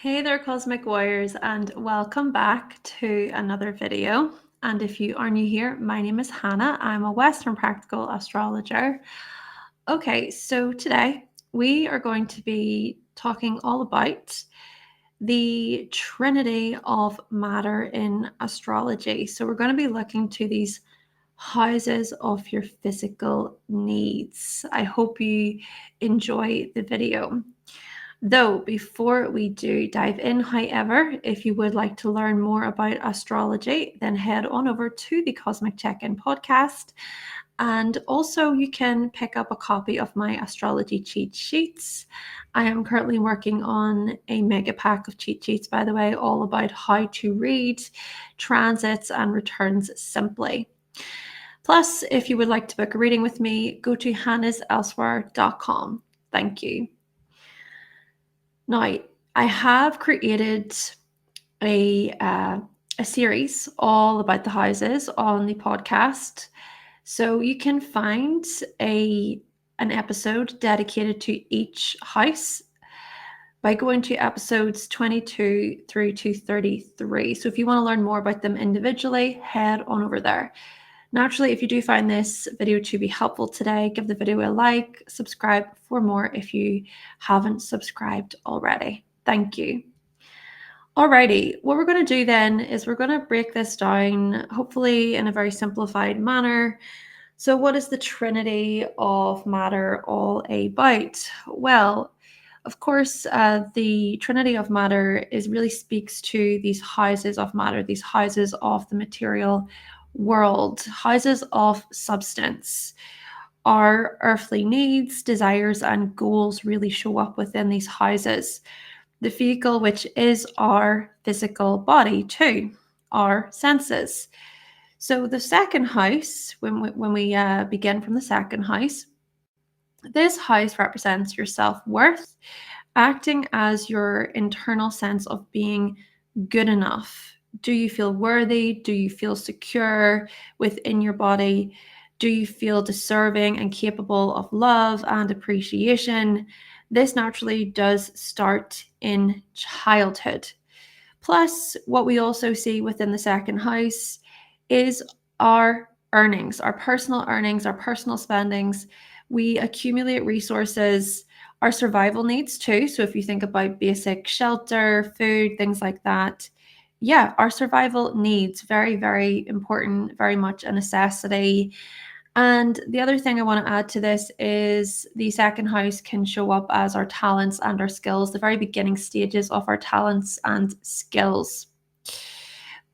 Hey there, Cosmic Warriors, and welcome back to another video. And if you are new here, my name is Hannah. I'm a Western Practical Astrologer. Okay, so today we are going to be talking all about the trinity of matter in astrology. So we're going to be looking to these houses of your physical needs. I hope you enjoy the video. Though, before we do dive in, however, if you would like to learn more about astrology, then head on over to the Cosmic Check-In podcast. And also, you can pick up a copy of my astrology cheat sheets. I am currently working on a mega pack of cheat sheets, by the way, all about how to read transits and returns simply. Plus, if you would like to book a reading with me, go to hannahselsewhere.com. Thank you. Now, I have created a series all about the houses on the podcast. So you can find an episode dedicated to each house by going to episodes 22 through to 33. So if you want to learn more about them individually, head on over there. Naturally, if you do find this video to be helpful today, give the video a like, subscribe for more if you haven't subscribed already. Thank you. Alrighty, what we're going to do then is we're going to break this down, hopefully in a very simplified manner. So what is the trinity of matter all about? Well, of course, the trinity of matter really speaks to these houses of matter, these houses of the material world, houses of substance. Our earthly needs, desires, and goals really show up within these houses. The vehicle, which is our physical body too, our senses. So the second house, when we begin from the second house, this house represents your self-worth, acting as your internal sense of being good enough. Do you feel worthy? Do you feel secure within your body? Do you feel deserving and capable of love and appreciation? This naturally does start in childhood. Plus, what we also see within the second house is our earnings, our personal earnings, our personal spendings. We accumulate resources, our survival needs too. So if you think about basic shelter, food, things like that, yeah, our survival needs, very, very important, very much a necessity. And the other thing I want to add to this is the second house can show up as our talents and our skills, the very beginning stages of our talents and skills.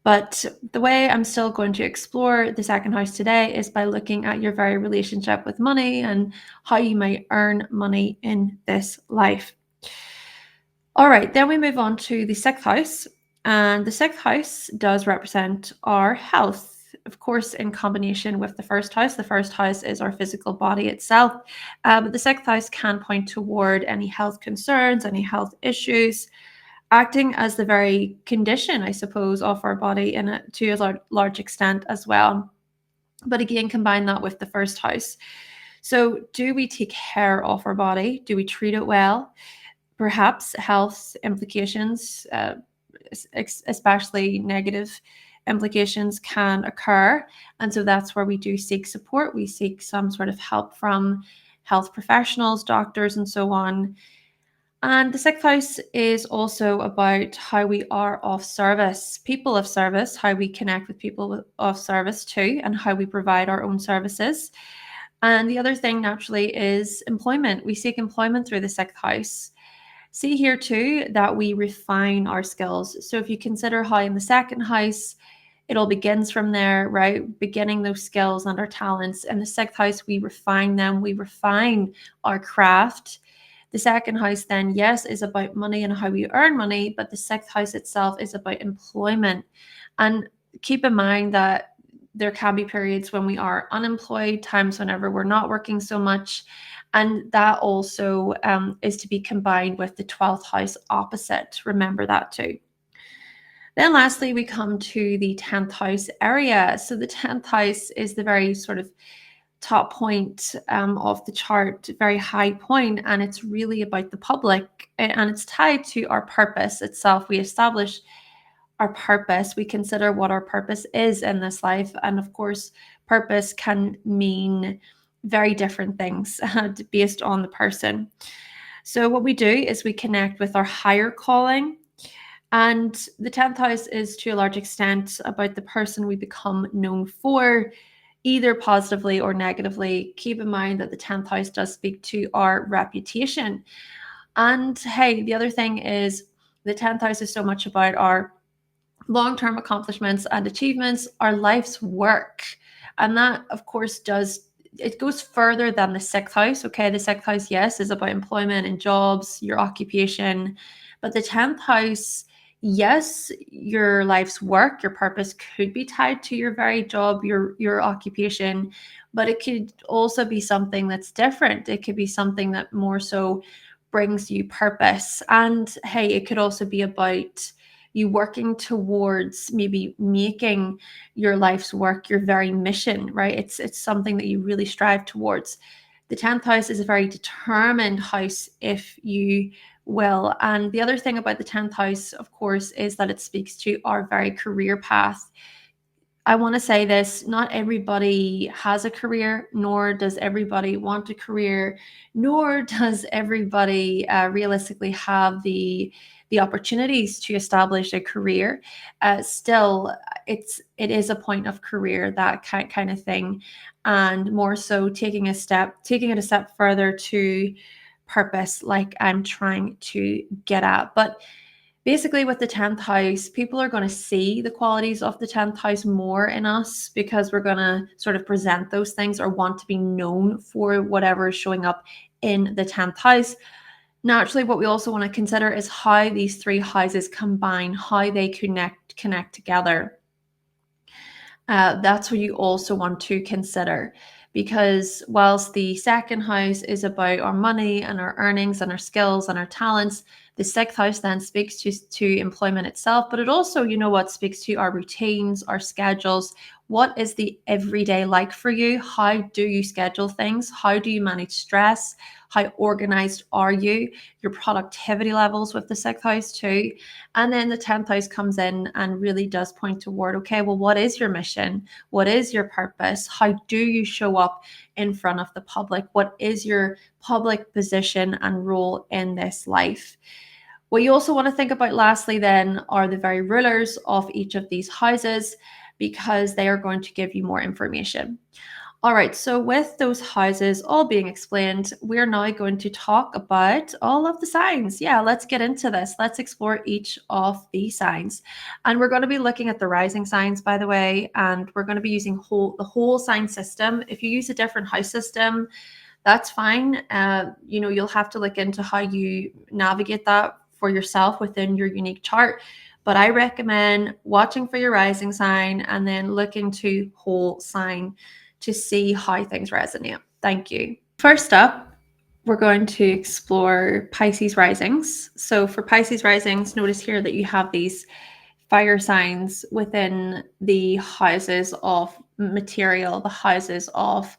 But the way I'm still going to explore the second house today is by looking at your very relationship with money and how you might earn money in this life. All right, then we move on to the sixth house. And the sixth house does represent our health, of course, in combination with the first house. The first house is our physical body itself. But the sixth house can point toward any health concerns, any health issues, acting as the very condition, I suppose, of our body to a large extent as well. But again, combine that with the first house. So do we take care of our body? Do we treat it well? Perhaps health implications, especially negative implications, can occur. And so that's where we do seek support. We seek some sort of help from health professionals, doctors, and so on. And the sixth house is also about how we are of service, people of service, how we connect with people of service too, and how we provide our own services. And the other thing naturally is employment. We seek employment through the sixth house. See here too that we refine our skills. So if you consider how in the second house, it all begins from there, right? Beginning those skills and our talents. In the sixth house, we refine them. We refine our craft. The second house then, yes, is about money and how we earn money, but the sixth house itself is about employment. And keep in mind that there can be periods when we are unemployed, times whenever we're not working so much. And that also is to be combined with the 12th house opposite. Remember that too. Then lastly, we come to the 10th house area. So the 10th house is the very sort of top point of the chart, very high point, and it's really about the public, and it's tied to our purpose itself. We establish our purpose, we consider what our purpose is in this life, and of course, purpose can mean very different things based on the person. So, what we do is we connect with our higher calling. And the 10th house is to a large extent about the person we become known for, either positively or negatively. Keep in mind that the 10th house does speak to our reputation. And hey, the other thing is the 10th house is so much about our long-term accomplishments and achievements, our life's work. And that, of course, it goes further than the 6th house. Okay, the 6th house, yes, is about employment and jobs, your occupation. But the 10th house, yes, your life's work, your purpose could be tied to your very job, your occupation, but it could also be something that's different. It could be something that more so brings you purpose. And hey, it could also be about you working towards maybe making your life's work your very mission, right? It's something that you really strive towards. The 10th house is a very determined house, if you will. And the other thing about the 10th house, of course, is that it speaks to our very career path. I want to say this, not everybody has a career, nor does everybody want a career, nor does everybody realistically have the opportunities to establish a career. Still, it is a point of career, that kind of thing, and more so taking it a step further to purpose, like I'm trying to get at. But basically, with the 10th house, people are going to see the qualities of the 10th house more in us, because we're going to sort of present those things or want to be known for whatever is showing up in the 10th house. Naturally, what we also want to consider is how these three houses combine, how they connect together. That's what you also want to consider, because whilst the second house is about our money and our earnings and our skills and our talents, the sixth house then speaks to employment itself, but it also, speaks to our routines, our schedules. What is the everyday like for you? How do you schedule things? How do you manage stress? How organized are you? Your productivity levels with the sixth house too. And then the 10th house comes in and really does point toward, okay, well, what is your mission? What is your purpose? How do you show up in front of the public? What is your public position and role in this life? What you also want to think about lastly then are the very rulers of each of these houses, because they are going to give you more information. All right, so with those houses all being explained, we're now going to talk about all of the signs. Yeah, let's get into this. Let's explore each of the signs. And we're going to be looking at the rising signs, by the way, and we're going to be using the whole sign system. If you use a different house system, that's fine. You'll have to look into how you navigate that for yourself within your unique chart. But I recommend watching for your rising sign and then looking to whole sign to see how things resonate. Thank you. First up, we're going to explore Pisces risings. So for Pisces risings, notice here that you have these fire signs within the houses of material, the houses of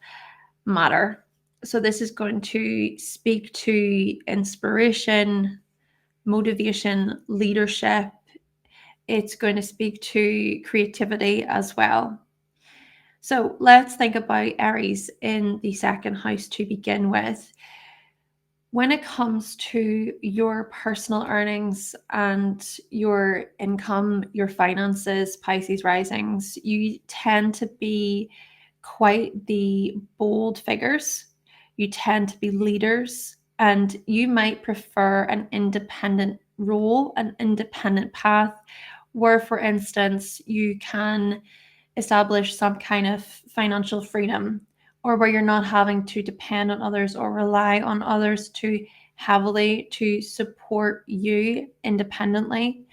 matter. So this is going to speak to inspiration, motivation, leadership. It's going to speak to creativity as well. So let's think about Aries in the second house to begin with. When it comes to your personal earnings and your income, your finances, Pisces risings, you tend to be quite the bold figures. You tend to be leaders, and you might prefer an independent role, an independent path, where, for instance, you can establish some kind of financial freedom, or where you're not having to depend on others or rely on others too heavily to support you independently.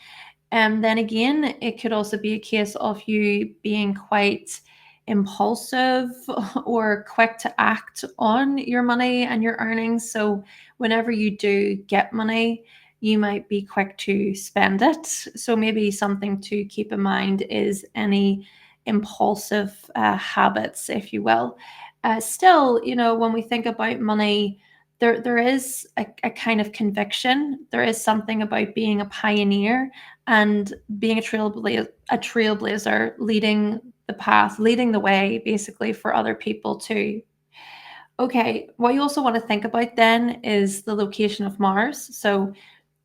And then again, it could also be a case of you being quite impulsive or quick to act on your money and your earnings. So whenever you do get money, you might be quick to spend it. So maybe something to keep in mind is any impulsive habits, if you will. Still, when we think about money, there is a kind of conviction. There is something about being a pioneer and being a trailblazer, leading the path, leading the way, basically, for other people too. Okay, what you also want to think about then is the location of Mars. So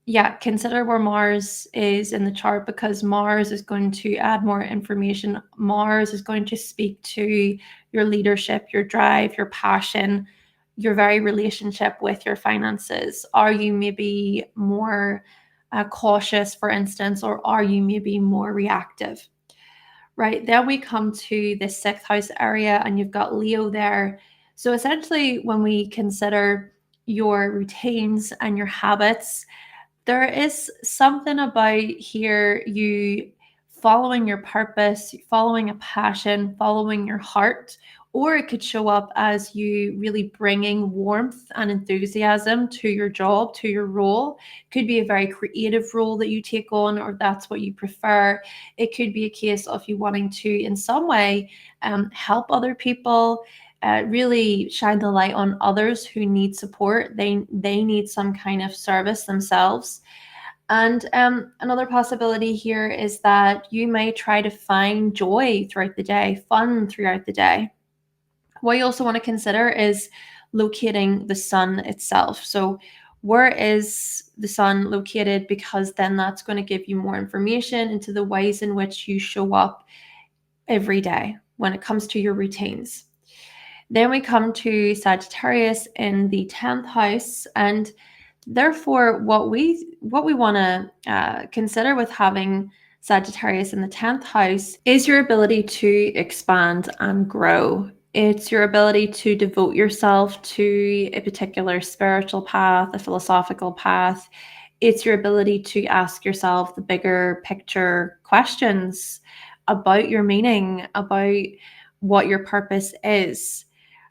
yeah, consider where Mars is in the chart, because Mars is going to add more information. Mars is going to speak to your leadership, your drive, your passion, your very relationship with your finances. Are you maybe more cautious, for instance, or are you maybe more reactive? Right, then we come to the sixth house area, and you've got Leo there. So essentially, when we consider your routines and your habits, there is something about here you following your purpose, following a passion, following your heart, or it could show up as you really bringing warmth and enthusiasm to your job, to your role. It could be a very creative role that you take on, or that's what you prefer. It could be a case of you wanting to, in some way, help other people, really shine the light on others who need support. They need some kind of service themselves. And another possibility here is that you may try to find joy throughout the day, fun throughout the day. What you also want to consider is locating the sun itself. So where is the sun located? Because then that's going to give you more information into the ways in which you show up every day when it comes to your routines. Then we come to Sagittarius in the 10th house, and therefore what we want to consider with having Sagittarius in the 10th house is your ability to expand and grow. It's your ability to devote yourself to a particular spiritual path, a philosophical path. It's your ability to ask yourself the bigger picture questions about your meaning, about what your purpose is.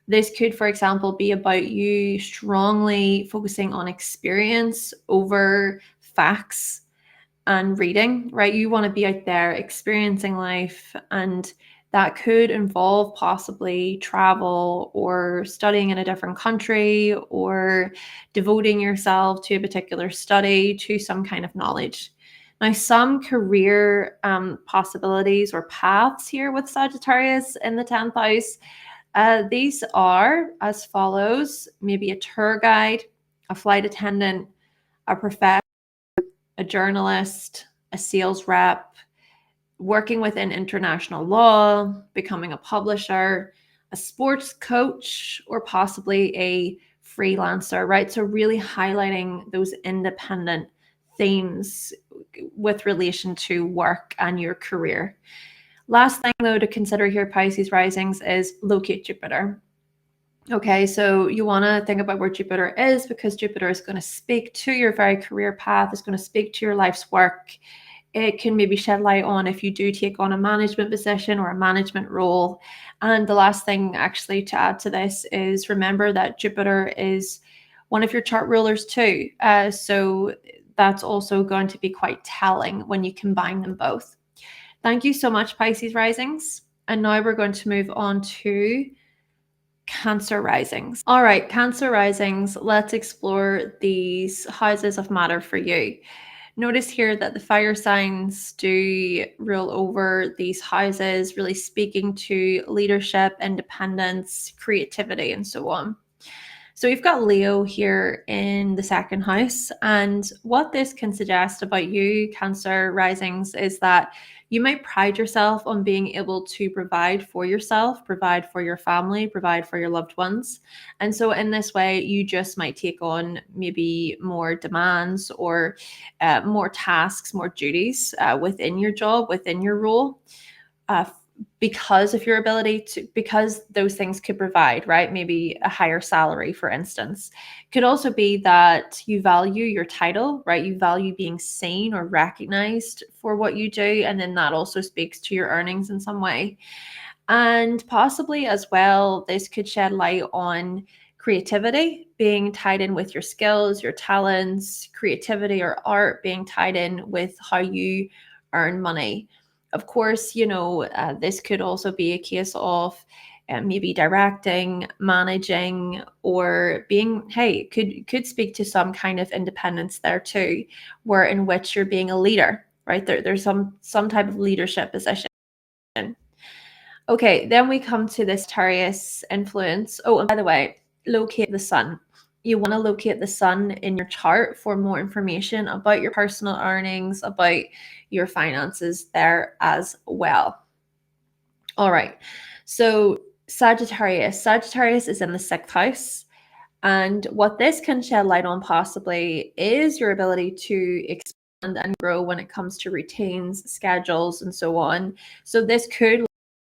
This could, for example, be about you strongly focusing on experience over facts and reading, right? You want to be out there experiencing life, and that could involve possibly travel or studying in a different country or devoting yourself to a particular study, to some kind of knowledge. Now, some career possibilities or paths here with Sagittarius in the 10th house, these are as follows: maybe a tour guide, a flight attendant, a professor, a journalist, a sales rep, working within international law, becoming a publisher, a sports coach, or possibly a freelancer, right? So really highlighting those independent themes with relation to work and your career. Last thing, though, to consider here, Pisces risings, is locate Jupiter. Okay, so you want to think about where Jupiter is, because Jupiter is going to speak to your very career path, it's going to speak to your life's work. It can maybe shed light on if you do take on a management position or a management role. And the last thing actually to add to this is remember that Jupiter is one of your chart rulers too. So that's also going to be quite telling when you combine them both. Thank you so much, Pisces risings. And now we're going to move on to Cancer risings. All right, Cancer risings, let's explore these houses of matter for you. Notice here that the fire signs do rule over these houses, really speaking to leadership, independence, creativity, and so on. So we've got Leo here in the second house, and what this can suggest about you, Cancer risings, is that you might pride yourself on being able to provide for yourself, provide for your family, provide for your loved ones. And so in this way, you just might take on maybe more demands or more tasks, more duties within your job, within your role. Because of your ability to, because those things could provide, right? Maybe a higher salary, for instance. Could also be that you value your title, right? You value being seen or recognized for what you do. And then that also speaks to your earnings in some way. And possibly as well, this could shed light on creativity being tied in with your skills, your talents, creativity or art being tied in with how you earn money. Of course, this could also be a case of maybe directing, managing, or being, hey, could speak to some kind of independence there too, where in which you're being a leader, right? There's some type of leadership position. Okay, then we come to this Sagittarius influence. Oh, and by the way, locate the sun. You want to locate the sun in your chart for more information about your personal earnings, about your finances there as well. All right, so Sagittarius is in the 6th house. And what this can shed light on possibly is your ability to expand and grow when it comes to routines, schedules, and so on. So this could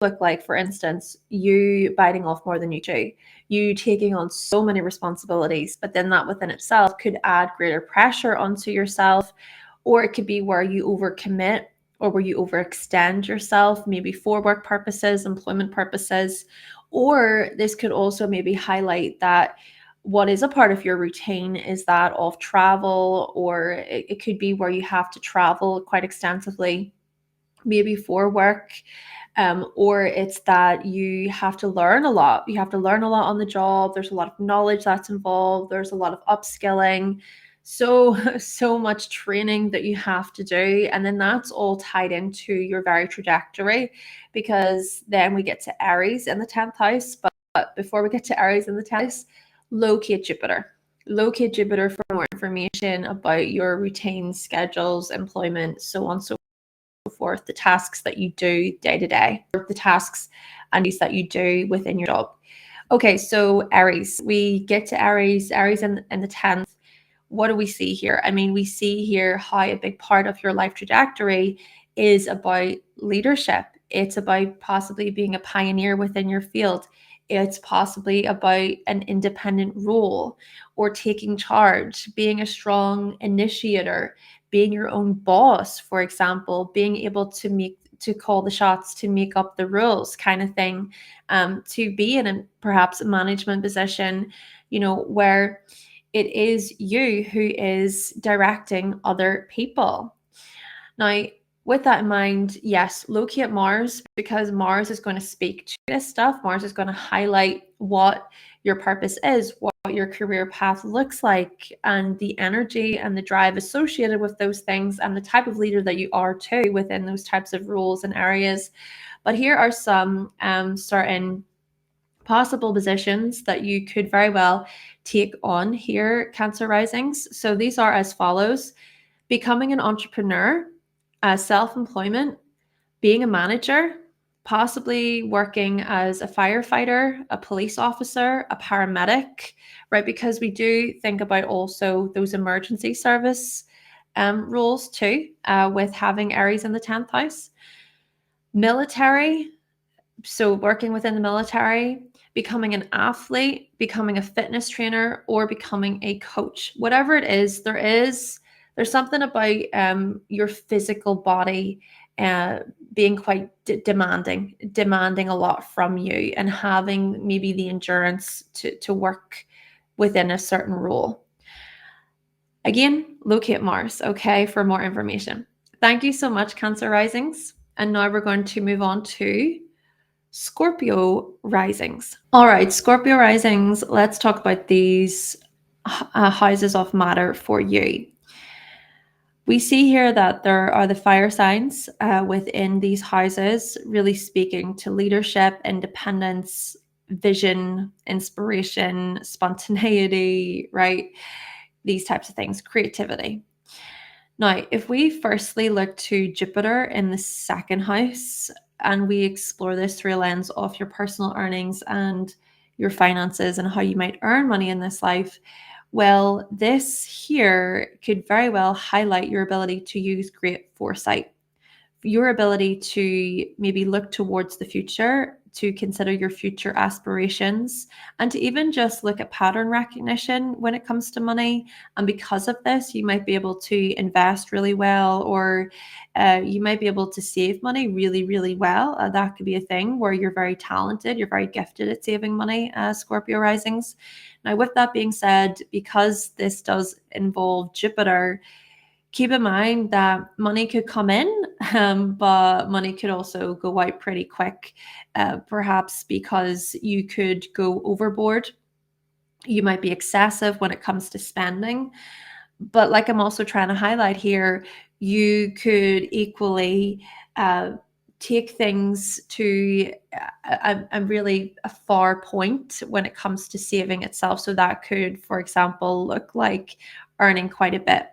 look like, for instance, you biting off more than you chew, you taking on so many responsibilities, but then that within itself could add greater pressure onto yourself. Or it could be where you overcommit or where you overextend yourself, maybe for work purposes, employment purposes. Or this could also maybe highlight that what is a part of your routine is that of travel, or it could be where you have to travel quite extensively, maybe for work. Or it's that you have to learn a lot. You have to learn a lot on the job. There's a lot of knowledge that's involved. There's a lot of upskilling. So much training that you have to do. And then that's all tied into your very trajectory, because then we get to Aries in the 10th house. But before we get to Aries in the 10th house, locate Jupiter. Locate Jupiter for more information about your routines, schedules, employment, so on, so forth, the tasks that you do day to day, or the tasks and duties that you do within your job. Okay, so Aries, we get to Aries in the 10th. What do we see here? I mean, we see here how a big part of your life trajectory is about leadership. It's about possibly being a pioneer within your field. It's possibly about an independent role or taking charge, being a strong initiator, being your own boss, for example, being able to call the shots, to make up the rules, kind of thing, to be in perhaps a management position, where it is you who is directing other people. Now, with that in mind, yes, locate Mars, because Mars is going to speak to this stuff. Mars is going to highlight what your purpose is, what your career path looks like, and the energy and the drive associated with those things, and the type of leader that you are too within those types of roles and areas. But here are some certain possible positions that you could very well take on here, Cancer Risings. So these are as follows: becoming an entrepreneur, self-employment, being a manager, possibly working as a firefighter, a police officer, a paramedic, right? Because we do think about also those emergency service roles too, with having Aries in the 10th house. Military, so working within the military, becoming an athlete, becoming a fitness trainer, or becoming a coach. Whatever it is, there's something about your physical body being quite demanding a lot from you, and having maybe the endurance to work within a certain role. Again, locate Mars, okay, for more information. Thank you so much, Cancer Risings. And now we're going to move on to Scorpio Risings. All right, Scorpio Risings, let's talk about these houses of matter for you. We see here that there are the fire signs within these houses, really speaking to leadership, independence, vision, inspiration, spontaneity, right? These types of things, creativity. Now, if we firstly look to Jupiter in the 2nd house, and we explore this through a lens of your personal earnings and your finances and how you might earn money in this life, well, this here could very well highlight your ability to use great foresight, your ability to maybe look towards the future, to consider your future aspirations, and to even just look at pattern recognition when it comes to money. And because of this, you might be able to invest really well, or you might be able to save money really, really well. That could be a thing where you're very talented, you're very gifted at saving money, Scorpio Risings. Now, with that being said, because this does involve Jupiter, keep in mind that money could come in but money could also go out pretty quick, perhaps because you could go overboard. You might be excessive when it comes to spending. But like I'm also trying to highlight here, you could equally take things to a really a far point when it comes to saving itself. So that could, for example, look like earning quite a bit.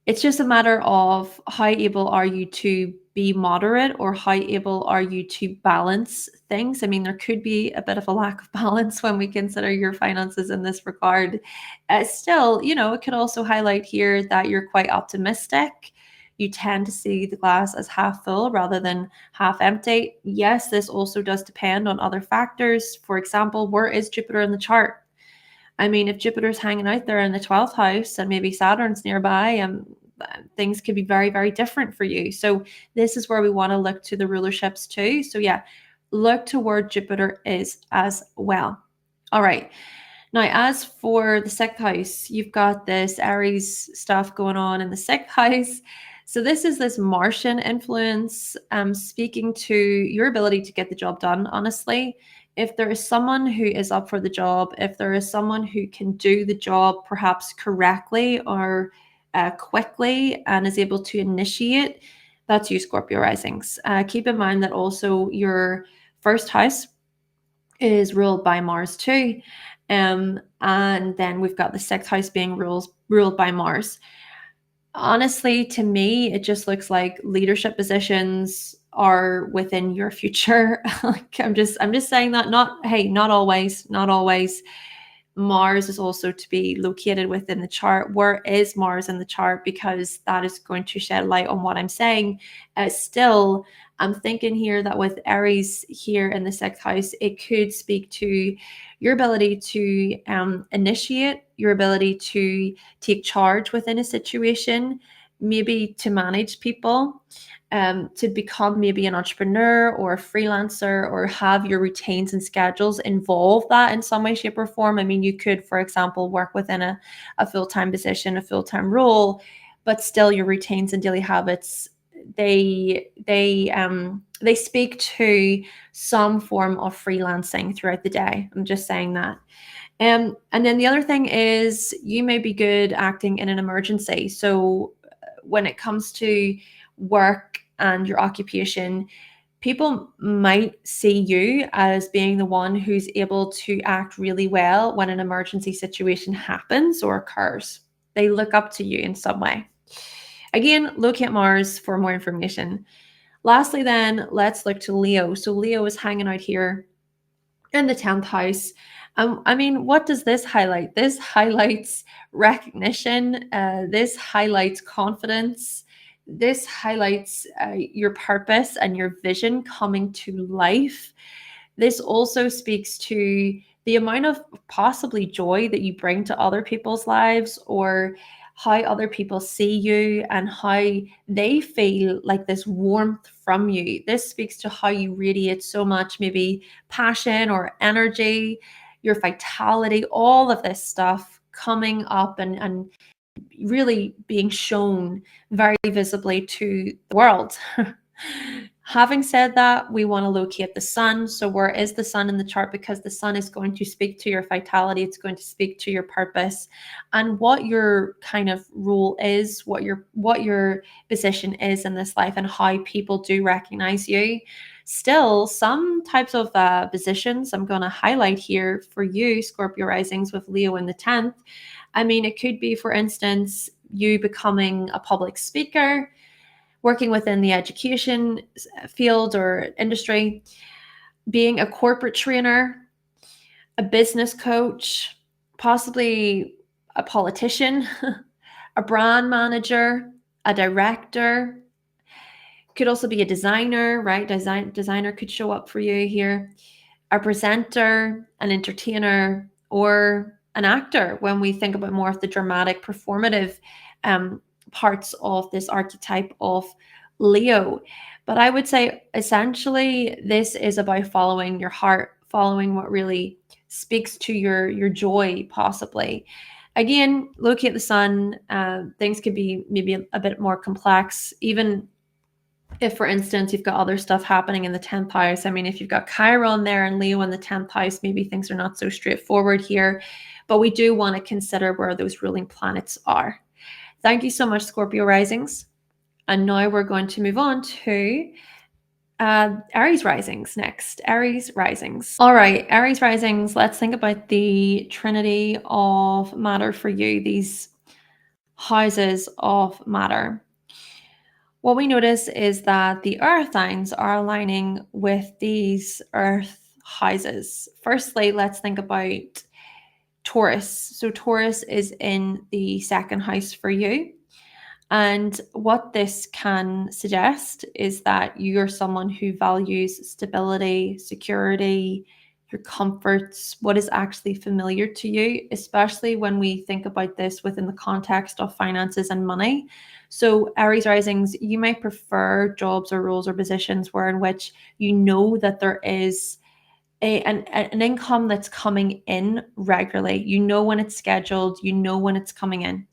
It's just a matter of how able are you to be moderate, or how able are you to balance things. I mean, there could be a bit of a lack of balance when we consider your finances in this regard. Still, it could also highlight here that you're quite optimistic. You tend to see the glass as half full rather than half empty. Yes, this also does depend on other factors. For example, where is Jupiter in the chart? I mean, if Jupiter's hanging out there in the 12th house and maybe Saturn's nearby, things could be very, very different for you. So this is where we want to look to the rulerships too. So yeah, look to where Jupiter is as well. All right. Now, as for the sixth house, you've got this Aries stuff going on in the sixth house. So this is this Martian influence, speaking to your ability to get the job done, honestly. If there is someone who is up for the job, if there is someone who can do the job perhaps correctly or quickly and is able to initiate, that's you, Scorpio Risings. Keep in mind that also your first house is ruled by Mars too. And then we've got the sixth house being ruled by Mars. Honestly, to me, it just looks like leadership positions are within your future. Like I'm just saying that, not always, not always. Mars is also to be located within the chart. Where is Mars in the chart? Because that is going to shed light on what I'm saying. Still, I'm thinking here that with Aries here in the sixth house, it could speak to your ability to initiate, your ability to take charge within a situation, maybe to manage people, to become maybe an entrepreneur or a freelancer, or have your routines and schedules involve that in some way, shape, or form. I mean, you could, for example, work within a full-time position, a full-time role, but still your routines and daily habits, they speak to some form of freelancing throughout the day. I'm just saying that. And then the other thing is you may be good acting in an emergency. So when it comes to work and your occupation, people might see you as being the one who's able to act really well when an emergency situation happens or occurs. They look up to you in some way. Again, look at Mars for more information. Lastly, then, let's look to Leo. So Leo is hanging out here in the 10th house. I mean, what does this highlight? This highlights recognition. This highlights confidence. This highlights your purpose and your vision coming to life. This also speaks to the amount of possibly joy that you bring to other people's lives, or how other people see you and how they feel like this warmth from you. This speaks to how you radiate so much, maybe passion or energy, your vitality, all of this stuff coming up and really being shown very visibly to the world. Having said that, we want to locate the sun. So where is the sun in the chart? Because the sun is going to speak to your vitality. It's going to speak to your purpose and what your kind of role is, what your position is in this life, and how people do recognize you. Still, some types of positions I'm going to highlight here for you, Scorpio Risings with Leo in the 10th. I mean, it could be, for instance, you becoming a public speaker, working within the education field or industry, being a corporate trainer, a business coach, possibly a politician, a brand manager, a director. Could also be a designer, right? Designer could show up for you here. A presenter, an entertainer, or an actor when we think about more of the dramatic, performative parts of this archetype of Leo. But I would say essentially this is about following your heart, following what really speaks to your joy, possibly. Again, locate the sun. Things could be maybe a bit more complex, even If, for instance, you've got other stuff happening in the 10th house, I mean, if you've got Chiron there and Leo in the 10th house, maybe things are not so straightforward here, but we do want to consider where those ruling planets are. Thank you so much, Scorpio Risings. And now we're going to move on to Aries Risings next. Aries Risings. All right, Aries Risings, let's think about the trinity of matter for you, these houses of matter. What we notice is that the earth signs are aligning with these earth houses. Firstly, let's think about Taurus. So Taurus is in the second house for you. And what this can suggest is that you're someone who values stability, security, your comforts, what is actually familiar to you, especially when we think about this within the context of finances and money. So, Aries risings, you might prefer jobs or roles or positions where in which you know that there is an income that's coming in regularly. You know when it's scheduled, you know when it's coming in.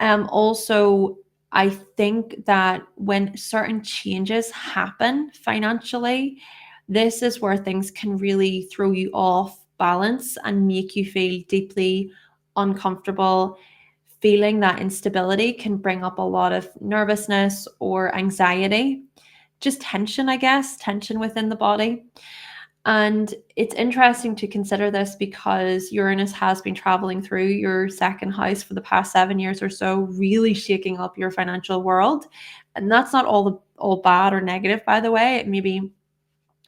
Also, I think that when certain changes happen financially, this is where things can really throw you off balance and make you feel deeply uncomfortable. Feeling that instability can bring up a lot of nervousness or anxiety, just tension, I guess, tension within the body. And it's interesting to consider this because Uranus has been traveling through your second house for the past 7 years or so, really shaking up your financial world. And that's not all bad or negative, by the way. It maybe,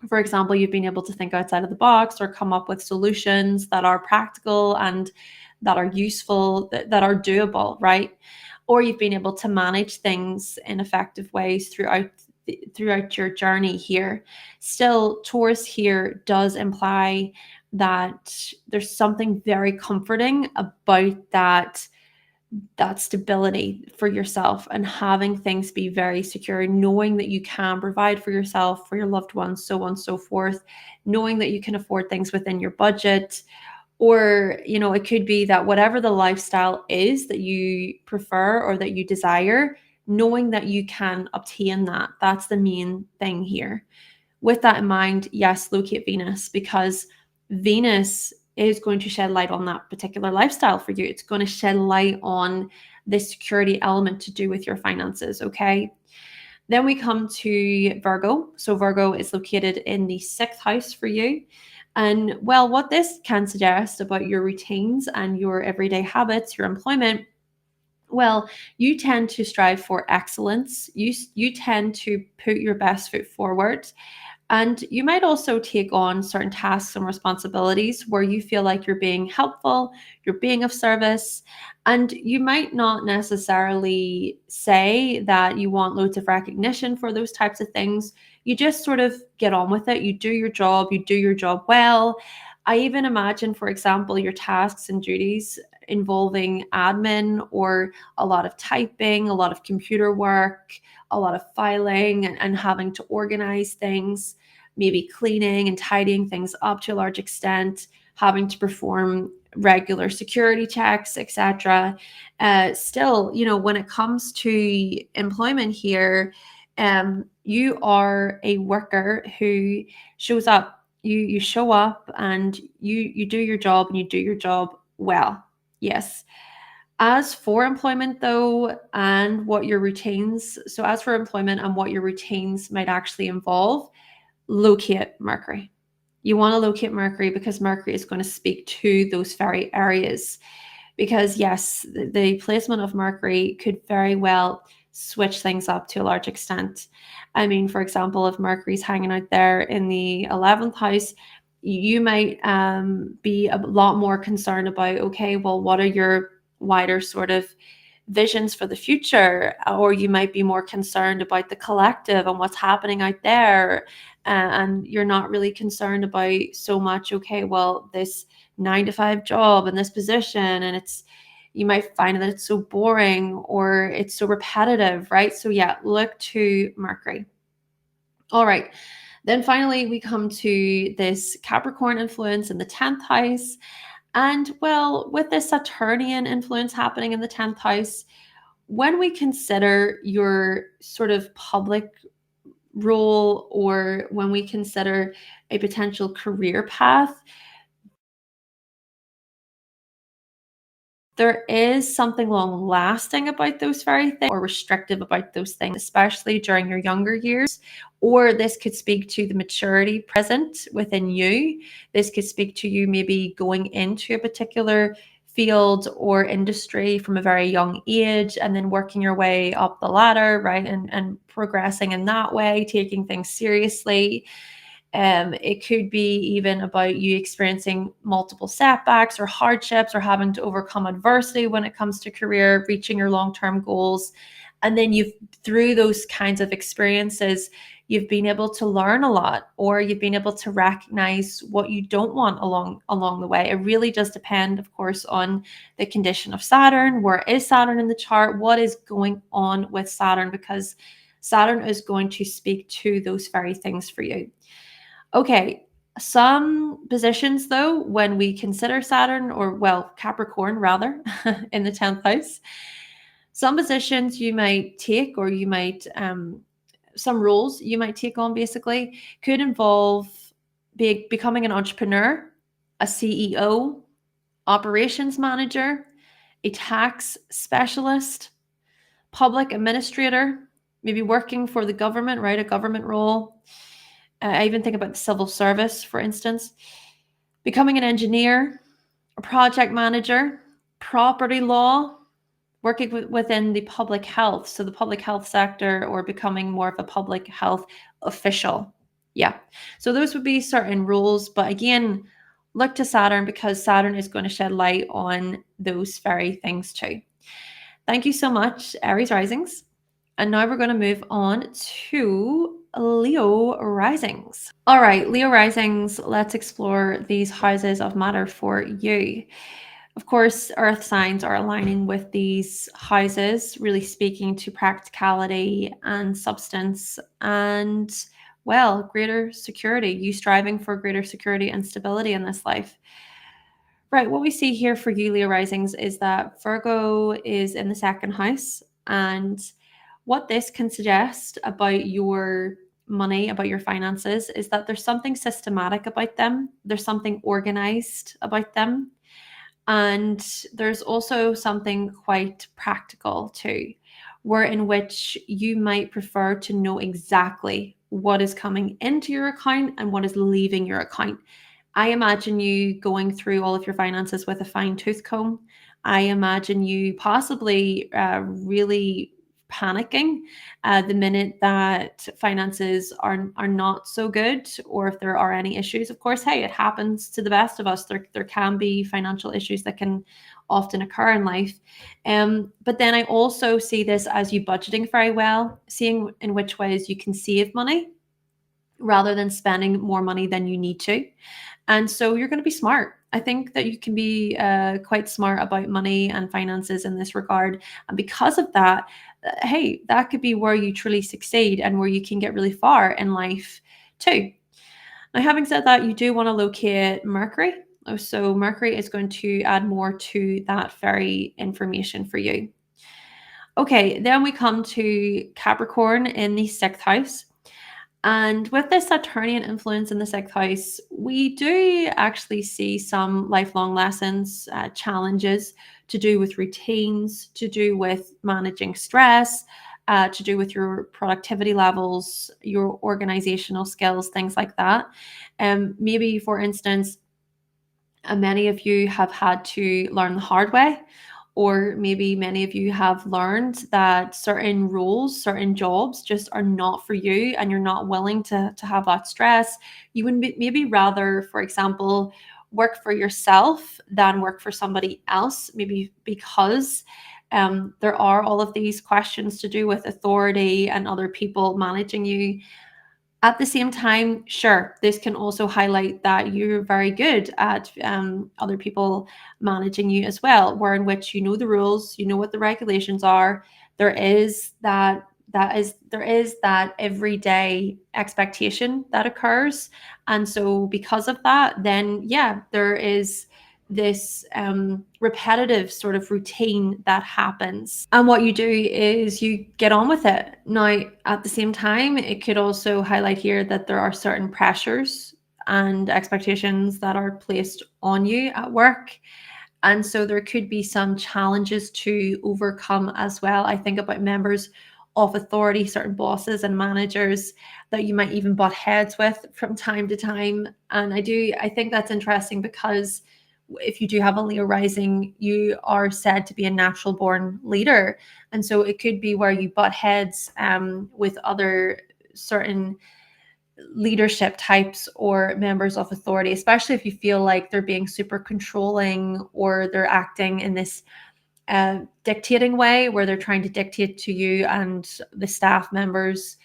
for example, you've been able to think outside of the box or come up with solutions that are practical and that are useful, that are doable, right? Or you've been able to manage things in effective ways throughout your journey here. Still, Taurus here does imply that there's something very comforting about that stability for yourself and having things be very secure, knowing that you can provide for yourself, for your loved ones, so on and so forth, knowing that you can afford things within your budget. Or, it could be that whatever the lifestyle is that you prefer or that you desire, knowing that you can obtain that. That's the main thing here. With that in mind, yes, locate Venus, because Venus is going to shed light on that particular lifestyle for you. It's going to shed light on the security element to do with your finances, okay? Then we come to Virgo. So Virgo is located in the 6th house for you. And well, what this can suggest about your routines and your everyday habits, your employment, well, you tend to strive for excellence. You tend to put your best foot forward. And you might also take on certain tasks and responsibilities where you feel like you're being helpful, you're being of service, and you might not necessarily say that you want loads of recognition for those types of things. You just sort of get on with it. You do your job well. I even imagine, for example, your tasks and duties involving admin or a lot of typing, a lot of computer work, a lot of filing and having to organize things, maybe cleaning and tidying things up to a large extent, having to perform regular security checks, etc. Still, when it comes to employment here, you are a worker who shows up. You show up and you do your job and you do your job well. Yes. As for employment, though, and what your routines, so as for employment and what your routines might actually involve, locate Mercury. You want to locate Mercury because Mercury is going to speak to those very areas. Because, yes, the placement of Mercury could very well switch things up to a large extent. I mean, for example, if Mercury's hanging out there in the 11th house, you might be a lot more concerned about, okay, well, what are your wider sort of visions for the future? Or you might be more concerned about the collective and what's happening out there. And you're not really concerned about so much, okay, well, this 9 to 5 job and this position, and you might find that it's so boring or it's so repetitive, right? So yeah, look to Mercury. All right. Then finally, we come to this Capricorn influence in the 10th house. And well, with this Saturnian influence happening in the 10th house, when we consider your sort of public role, or when we consider a potential career path, there is something long lasting about those very things, or restrictive about those things, especially during your younger years. Or this could speak to the maturity present within you. This could speak to you maybe going into a particular field or industry from a very young age, and then working your way up the ladder, right? And progressing in that way, taking things seriously. It could be even about you experiencing multiple setbacks or hardships, or having to overcome adversity when it comes to career, reaching your long-term goals. And then you've, through those kinds of experiences, you've been able to learn a lot, or you've been able to recognize what you don't want along the way. It really does depend, of course, on the condition of Saturn. Where is Saturn in the chart? What is going on with Saturn? Because Saturn is going to speak to those very things for you. Okay, some positions though, when we consider Saturn, or well, Capricorn rather, in the 10th house, some positions you might take, or you might, some roles you might take on basically, could involve becoming an entrepreneur, a CEO, operations manager, a tax specialist, public administrator, maybe working for the government, right? A government role. I even think about the civil service, for instance, becoming an engineer, a project manager, property law, working within the public health, so the public health sector, or becoming more of a public health official. Yeah, so those would be certain rules. But again, look to Saturn, because Saturn is going to shed light on those very things too. Thank you so much, Aries Risings. And now we're going to move on to Leo Risings. All right, Leo Risings, let's explore these houses of matter for you. Of course, earth signs are aligning with these houses, really speaking to practicality and substance and, well, greater security, you striving for greater security and stability in this life. Right, what we see here for you, Leo Risings, is that Virgo is in the second house. And what this can suggest about your money, about your finances, is that there's something systematic about them, there's something organized about them. And there's also something quite practical too, where in which you might prefer to know exactly what is coming into your account and what is leaving your account. I imagine you going through all of your finances with a fine tooth comb. I imagine you possibly really panicking the minute that finances are not so good, or if there are any issues. Of course, hey, it happens to the best of us. There can be financial issues that can often occur in life. But then I also see this as you budgeting very well, seeing in which ways you can save money rather than spending more money than you need to. And so you're going to be smart. I think that you can be quite smart about money and finances in this regard. And because of that, hey, that could be where you truly succeed and where you can get really far in life too. Now, having said that, you do want to locate Mercury. So Mercury is going to add more to that very information for you. Okay, then we come to Capricorn in the 6th house. And with this Saturnian influence in the 6th house, we do actually see some lifelong lessons, challenges to do with routines, to do with managing stress, to do with your productivity levels, your organizational skills, things like that. Maybe, for instance, many of you have had to learn the hard way, or maybe many of you have learned that certain roles, certain jobs just are not for you, and you're not willing to have that stress. You would maybe rather, for example, work for yourself than work for somebody else, maybe because there are all of these questions to do with authority and other people managing you. At the same time, sure, this can also highlight that you're very good at other people managing you as well, where in which you know the rules, you know what the regulations are. There is that everyday expectation that occurs. And so because of that, then yeah, there is this repetitive sort of routine that happens. And what you do is you get on with it. Now, at the same time, it could also highlight here that there are certain pressures and expectations that are placed on you at work. And so there could be some challenges to overcome as well. I think about members of authority, certain bosses and managers that you might even butt heads with from time to time. And I think that's interesting because if you do have a Leo rising, you are said to be a natural born leader. And so it could be where you butt heads with other certain leadership types or members of authority, especially if you feel like they're being super controlling or they're acting in this dictating way where they're trying to dictate to you and the staff members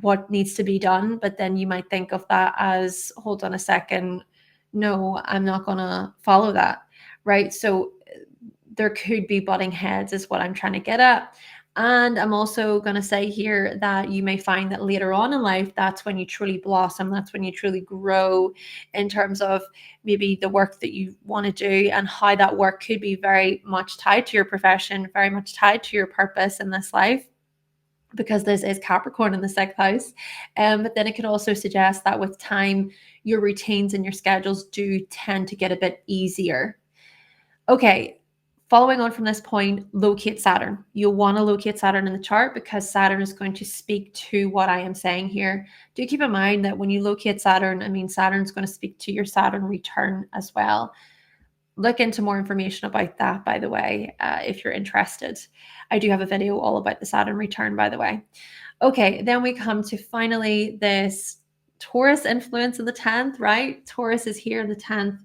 what needs to be done. But then you might think of that as, hold on a second, no, I'm not going to follow that, right? So there could be butting heads is what I'm trying to get at. And I'm also going to say here that you may find that later on in life, that's when you truly blossom. That's when you truly grow in terms of maybe the work that you want to do and how that work could be very much tied to your profession, very much tied to your purpose in this life, because this is Capricorn in the 6th house. But then it could also suggest that with time, your routines and your schedules do tend to get a bit easier. Okay, following on from this point, locate Saturn. You'll want to locate Saturn in the chart because Saturn is going to speak to what I am saying here. Do keep in mind that when you locate Saturn, I mean, Saturn's going to speak to your Saturn return as well. Look into more information about that, by the way, if you're interested. I do have a video all about the Saturn return, by the way. Okay, then we come to finally this Taurus influence in the 10th, right? Taurus is here in the 10th.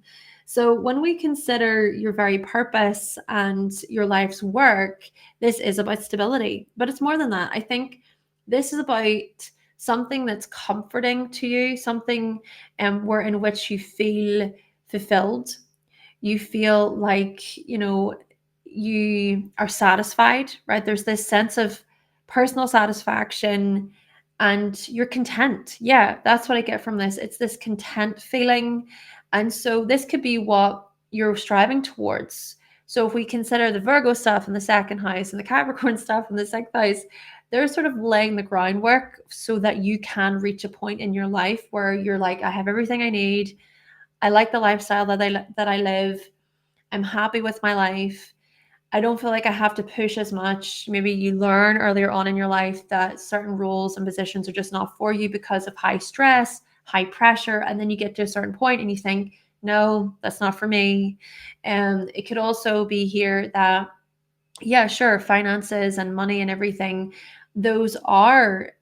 So when we consider your very purpose and your life's work, this is about stability. But it's more than that. I think this is about something that's comforting to you, something where in which you feel fulfilled. You feel like, you are satisfied, right? There's this sense of personal satisfaction and you're content. Yeah, that's what I get from this. It's this content feeling. And so this could be what you're striving towards. So if we consider the Virgo stuff in the 2nd house and the Capricorn stuff in the 6th house, they're sort of laying the groundwork so that you can reach a point in your life where you're like, I have everything I need. I like the lifestyle that I live. I'm happy with my life. I don't feel like I have to push as much. Maybe you learn earlier on in your life that certain roles and positions are just not for you because of high stress, high pressure. And then you get to a certain point and you think, no, that's not for me. And it could also be here that, yeah, sure, finances and money and everything, those are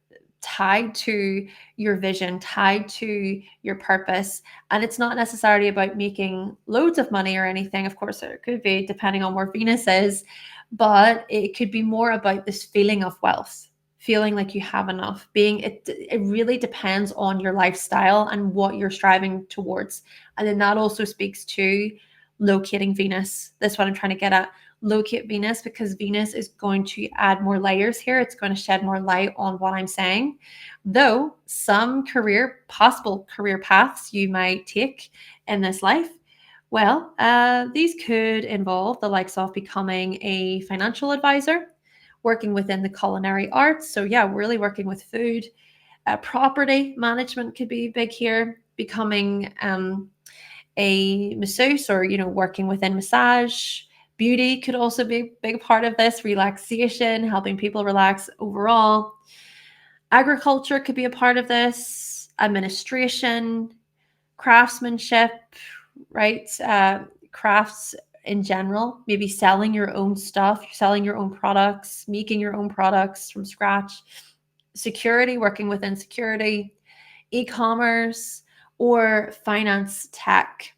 tied to your vision, tied to your purpose. And it's not necessarily about making loads of money or anything. Of course, it could be depending on where Venus is, but it could be more about this feeling of wealth, feeling like you have enough. It really depends on your lifestyle and what you're striving towards. And then that also speaks to locating Venus. That's what I'm trying to get at. Locate Venus, because Venus is going to add more layers here. It's going to shed more light on what I'm saying. Though some possible career paths you might take in this life, well, these could involve the likes of becoming a financial advisor, working within the culinary arts. So yeah, really working with food. Property management could be big here. Becoming a masseuse or, working within massage. Beauty could also be a big part of this, relaxation, helping people relax overall. Agriculture could be a part of this, administration, craftsmanship, right? Crafts in general, maybe selling your own stuff, selling your own products, making your own products from scratch. Security, working within security, e-commerce, or finance tech.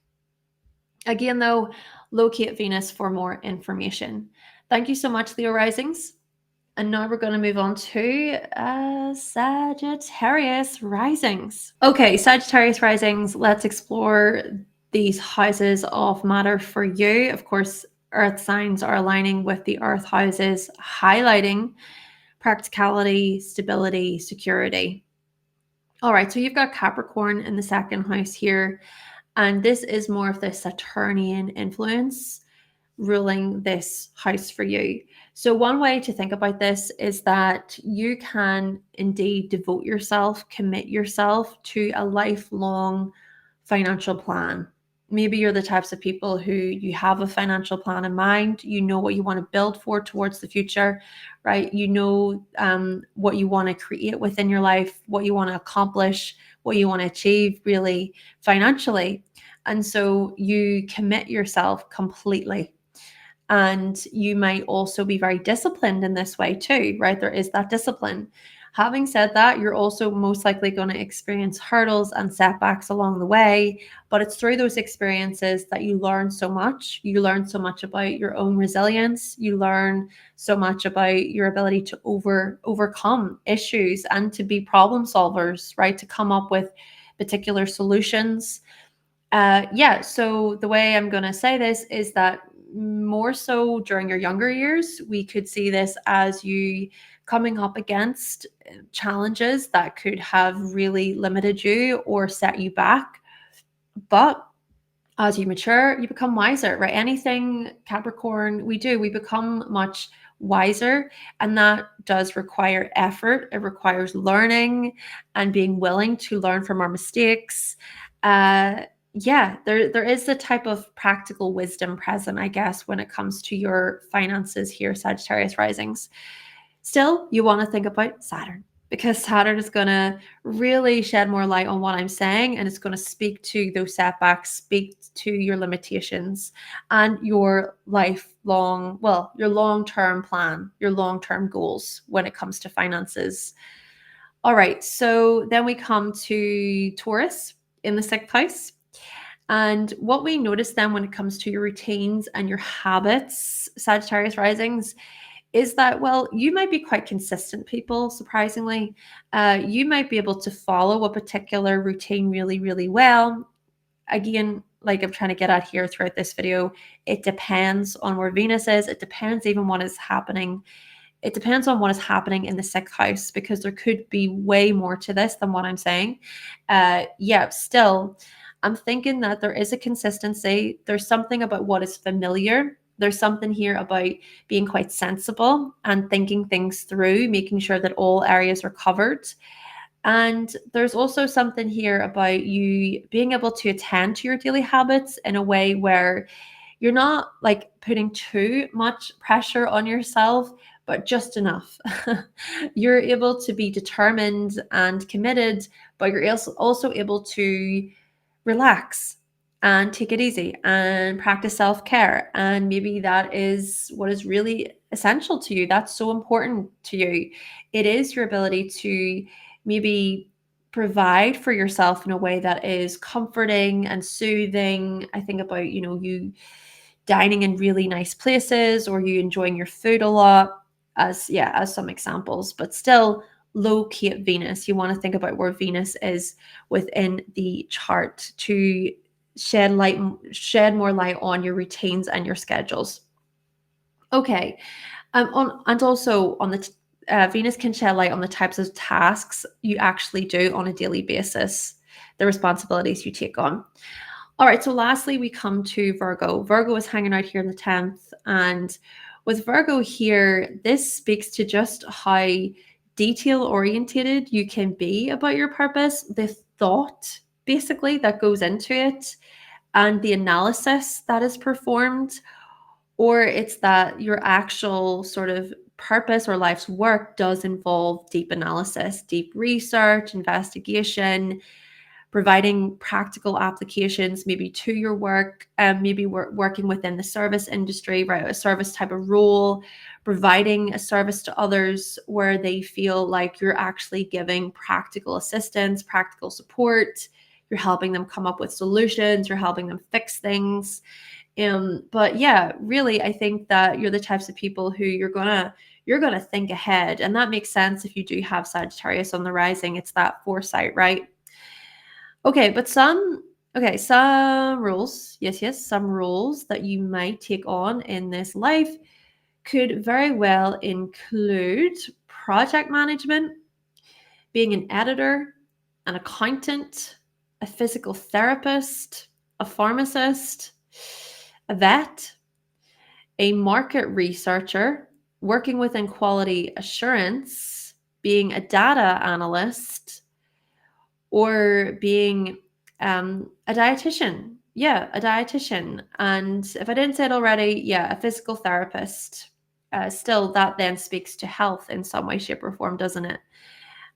Again, though, locate Venus for more information. Thank you so much, Leo Risings. And now we're going to move on to Sagittarius Risings. Okay, Sagittarius Risings, let's explore these houses of matter for you. Of course, earth signs are aligning with the earth houses, highlighting practicality, stability, security. All right, so you've got Capricorn in the 2nd house here. And this is more of the Saturnian influence ruling this house for you. So, one way to think about this is that you can indeed devote yourself, commit yourself to a lifelong financial plan. Maybe you're the types of people who you have a financial plan in mind. You know what you want to build for towards the future, right? You know what you want to create within your life, what you want to accomplish, what you want to achieve really financially. And so you commit yourself completely. And you might also be very disciplined in this way too, right? There is that discipline. Having said that, you're also most likely going to experience hurdles and setbacks along the way, but it's through those experiences that you learn so much. You learn so much about your own resilience. You learn so much about your ability to overcome issues and to be problem solvers, right? To come up with particular solutions. So the way I'm going to say this is that more so during your younger years, we could see this as you coming up against challenges that could have really limited you or set you back. But as you mature, you become wiser, right? Anything Capricorn we become much wiser, and that does require effort. It requires learning and being willing to learn from our mistakes. There is a type of practical wisdom present, I guess, when it comes to your finances here, Sagittarius risings. Still, you want to think about Saturn, because Saturn is going to really shed more light on what I'm saying, and it's going to speak to those setbacks, speak to your limitations and your your long-term plan, your long-term goals when it comes to finances. All right, so then we come to Taurus in the sixth house. And what we notice then when it comes to your routines and your habits, Sagittarius risings, is that, well, you might be quite consistent people, surprisingly. You might be able to follow a particular routine really, really well. Again, like I'm trying to get at here throughout this video, it depends on where Venus is. It depends even what is happening. It depends on what is happening in the sixth house, because there could be way more to this than what I'm saying. Still, I'm thinking that there is a consistency. There's something about what is familiar. There's something here about being quite sensible and thinking things through, making sure that all areas are covered. And there's also something here about you being able to attend to your daily habits in a way where you're not like putting too much pressure on yourself, but just enough. You're able to be determined and committed, but you're also able to relax and take it easy and practice self-care. And maybe that is what is really essential to you. That's so important to you. It is your ability to maybe provide for yourself in a way that is comforting and soothing. I think about, you dining in really nice places, or you enjoying your food a lot, as some examples. But still, locate Venus. You want to think about where Venus is within the chart to shed more light on your routines and your schedules. Okay. Also on the Venus can shed light on the types of tasks you actually do on a daily basis, the responsibilities you take on. All right, so lastly, we come to Virgo. Virgo is hanging out here in the 10th. And with Virgo here, this speaks to just how detail-orientated you can be about your purpose, the thought, basically, that goes into it, and the analysis that is performed. Or it's that your actual sort of purpose or life's work does involve deep analysis, deep research, investigation, providing practical applications maybe to your work, maybe working within the service industry, right? A service type of role, providing a service to others where they feel like you're actually giving practical assistance, practical support. You're helping them come up with solutions. You're helping them fix things. But yeah, really, I think that you're the types of people who you're gonna think ahead, and that makes sense if you do have Sagittarius on the rising. It's that foresight, right? Okay, but some rules, yes, some rules that you might take on in this life could very well include project management, being an editor, an accountant, a physical therapist, a pharmacist, a vet, a market researcher, working within quality assurance, being a data analyst, or being a dietitian. Yeah, a dietitian. And if I didn't say it already, yeah, a physical therapist. Still, that then speaks to health in some way, shape, or form, doesn't it?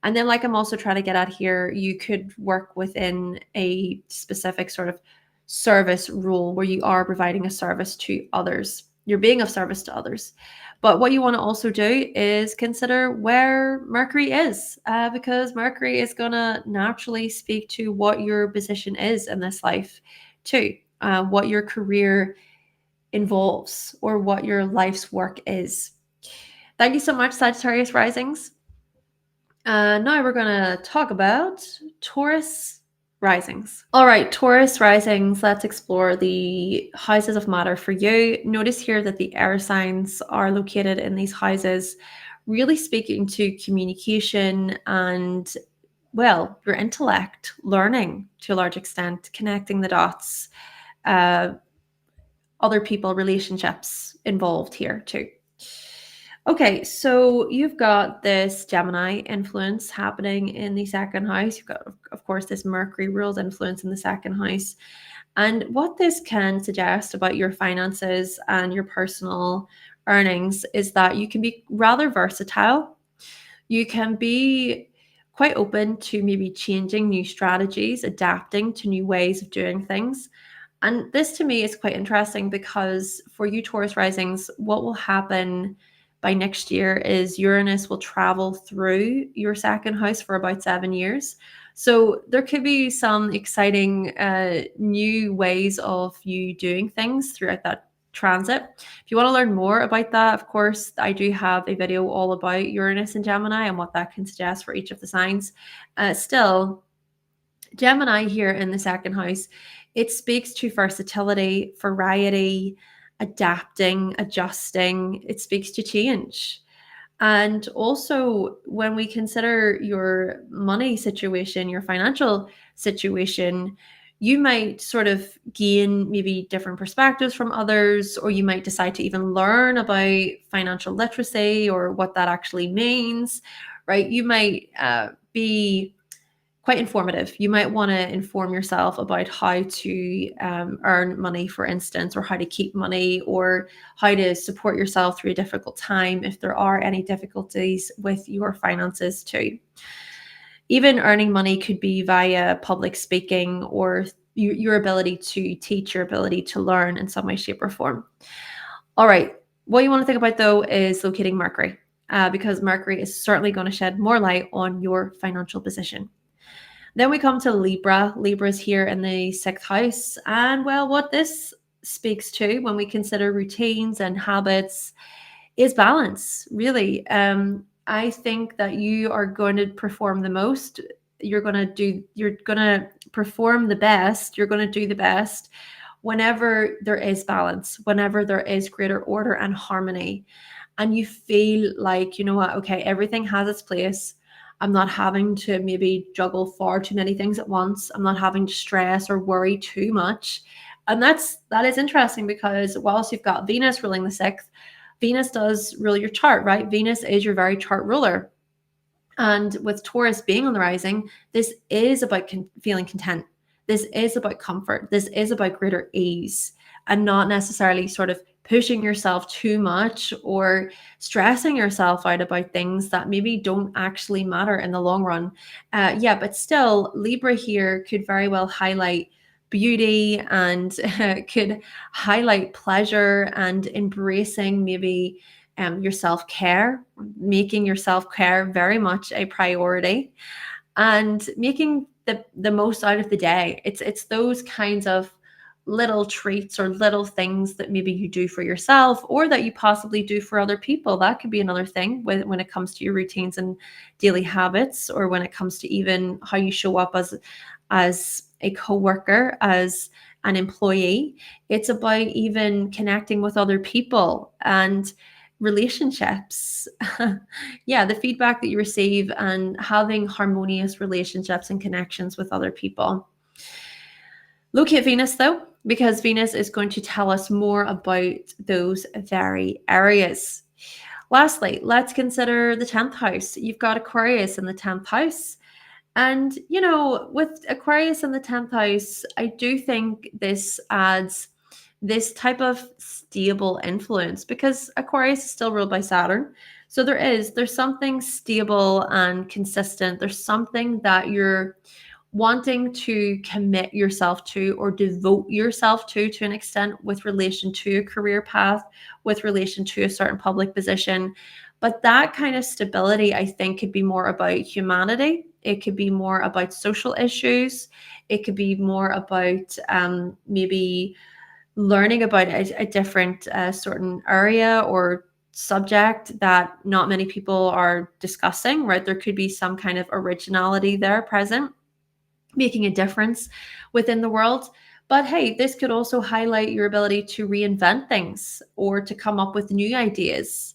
And then, like I'm also trying to get at here, you could work within a specific sort of service role where you are providing a service to others. You're being of service to others. But what you want to also do is consider where Mercury is, because Mercury is going to naturally speak to what your position is in this life, too, what your career involves, or what your life's work is. Thank you so much, Sagittarius Risings. Now we're going to talk about Taurus Risings. All right, Taurus Risings, let's explore the houses of matter for you. Notice here that the air signs are located in these houses, really speaking to communication and, well, your intellect, learning to a large extent, connecting the dots, other people, relationships involved here too. Okay, so you've got this Gemini influence happening in the second house. You've got, of course, this Mercury ruled influence in the second house. And what this can suggest about your finances and your personal earnings is that you can be rather versatile. You can be quite open to maybe changing new strategies, adapting to new ways of doing things. And this to me is quite interesting because for you Taurus risings, what will happen by next year is Uranus will travel through your second house for about 7 years. So there could be some exciting new ways of you doing things throughout that transit. If you want to learn more about that, of course, I do have a video all about Uranus and Gemini and what that can suggest for each of the signs. Still, Gemini here in the second house, it speaks to versatility, variety, adapting, adjusting. It speaks to change. And also, when we consider your money situation, your financial situation, you might sort of gain maybe different perspectives from others, or you might decide to even learn about financial literacy or what that actually means, right? You might be quite informative. You might want to inform yourself about how to earn money, for instance, or how to keep money, or how to support yourself through a difficult time if there are any difficulties with your finances too. Even earning money could be via public speaking or your ability to teach, your ability to learn in some way, shape, or form. All right. What you want to think about though is locating Mercury, because Mercury is certainly going to shed more light on your financial position. Then we come to Libra. Libra is here in the sixth house. And well, what this speaks to when we consider routines and habits is balance, really. I think that you are going to perform the most. You're going to perform the best. You're going to do the best whenever there is balance, whenever there is greater order and harmony. And you feel like, you know what, okay, everything has its place. I'm not having to maybe juggle far too many things at once. I'm not having to stress or worry too much. And that is interesting because whilst you've got Venus ruling the sixth, Venus does rule your chart, right? Venus is your very chart ruler. And with Taurus being on the rising, this is about feeling content. This is about comfort. This is about greater ease and not necessarily sort of pushing yourself too much or stressing yourself out about things that maybe don't actually matter in the long run. But still, Libra here could very well highlight beauty and could highlight pleasure and embracing maybe your self-care, making your self-care very much a priority and making the most out of the day. It's those kinds of little treats or little things that maybe you do for yourself or that you possibly do for other people. That could be another thing when it comes to your routines and daily habits, or when it comes to even how you show up as a coworker, as an employee. It's about even connecting with other people and relationships. The feedback that you receive and having harmonious relationships and connections with other people. Locate Venus though, because Venus is going to tell us more about those very areas. Lastly, let's consider the 10th house. You've got Aquarius in the 10th house. And, with Aquarius in the 10th house, I do think this adds this type of stable influence because Aquarius is still ruled by Saturn. So there's something stable and consistent. There's something that you're wanting to commit yourself to or devote yourself to an extent with relation to a career path, with relation to a certain public position. But that kind of stability, I think, could be more about humanity. It could be more about social issues. It could be more about maybe learning about a different certain area or subject that not many people are discussing, right? There could be some kind of originality there present, making a difference within the world. But hey, this could also highlight your ability to reinvent things or to come up with new ideas,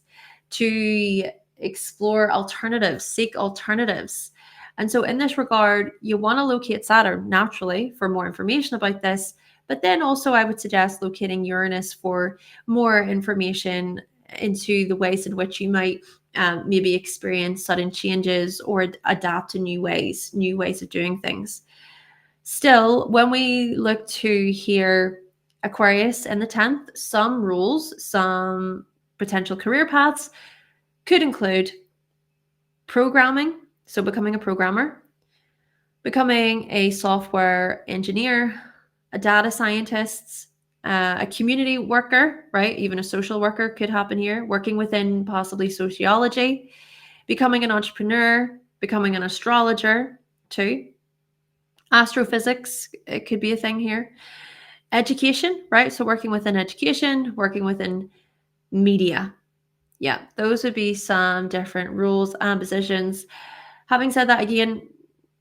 to explore alternatives, seek alternatives. And so, in this regard, you want to locate Saturn naturally for more information about this. But then also, I would suggest locating Uranus for more information into the ways in which you might maybe experience sudden changes or adapt to new ways of doing things. Still, when we look to here, Aquarius in the 10th, some rules, some potential career paths could include programming, so becoming a programmer, becoming a software engineer, a data scientist, a community worker, right? Even a social worker could happen here, working within possibly sociology, becoming an entrepreneur, becoming an astrologer too. Astrophysics, it could be a thing here. Education, right? So working within education, working within media. Yeah, those would be some different rules and positions. Having said that, again,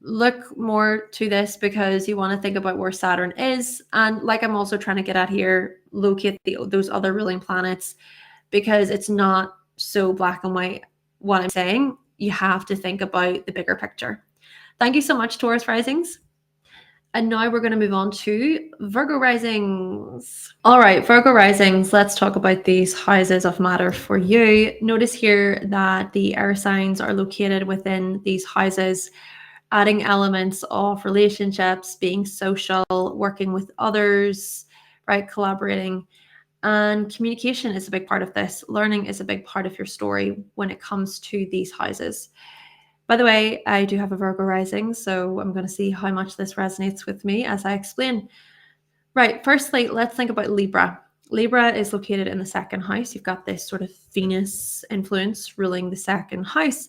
look more to this because you want to think about where Saturn is. And like I'm also trying to get at here, locate those other ruling planets because it's not so black and white what I'm saying. You have to think about the bigger picture. Thank you so much, Taurus Risings. And now we're going to move on to Virgo Risings. All right, Virgo Risings, let's talk about these houses of matter for you. Notice here that the air signs are located within these houses, adding elements of relationships, being social, working with others, right? Collaborating. And communication is a big part of this. Learning is a big part of your story when it comes to these houses. By the way, I do have a Virgo rising, so I'm going to see how much this resonates with me as I explain. Right, firstly, let's think about Libra. Libra is located in the second house. You've got this sort of Venus influence ruling the second house.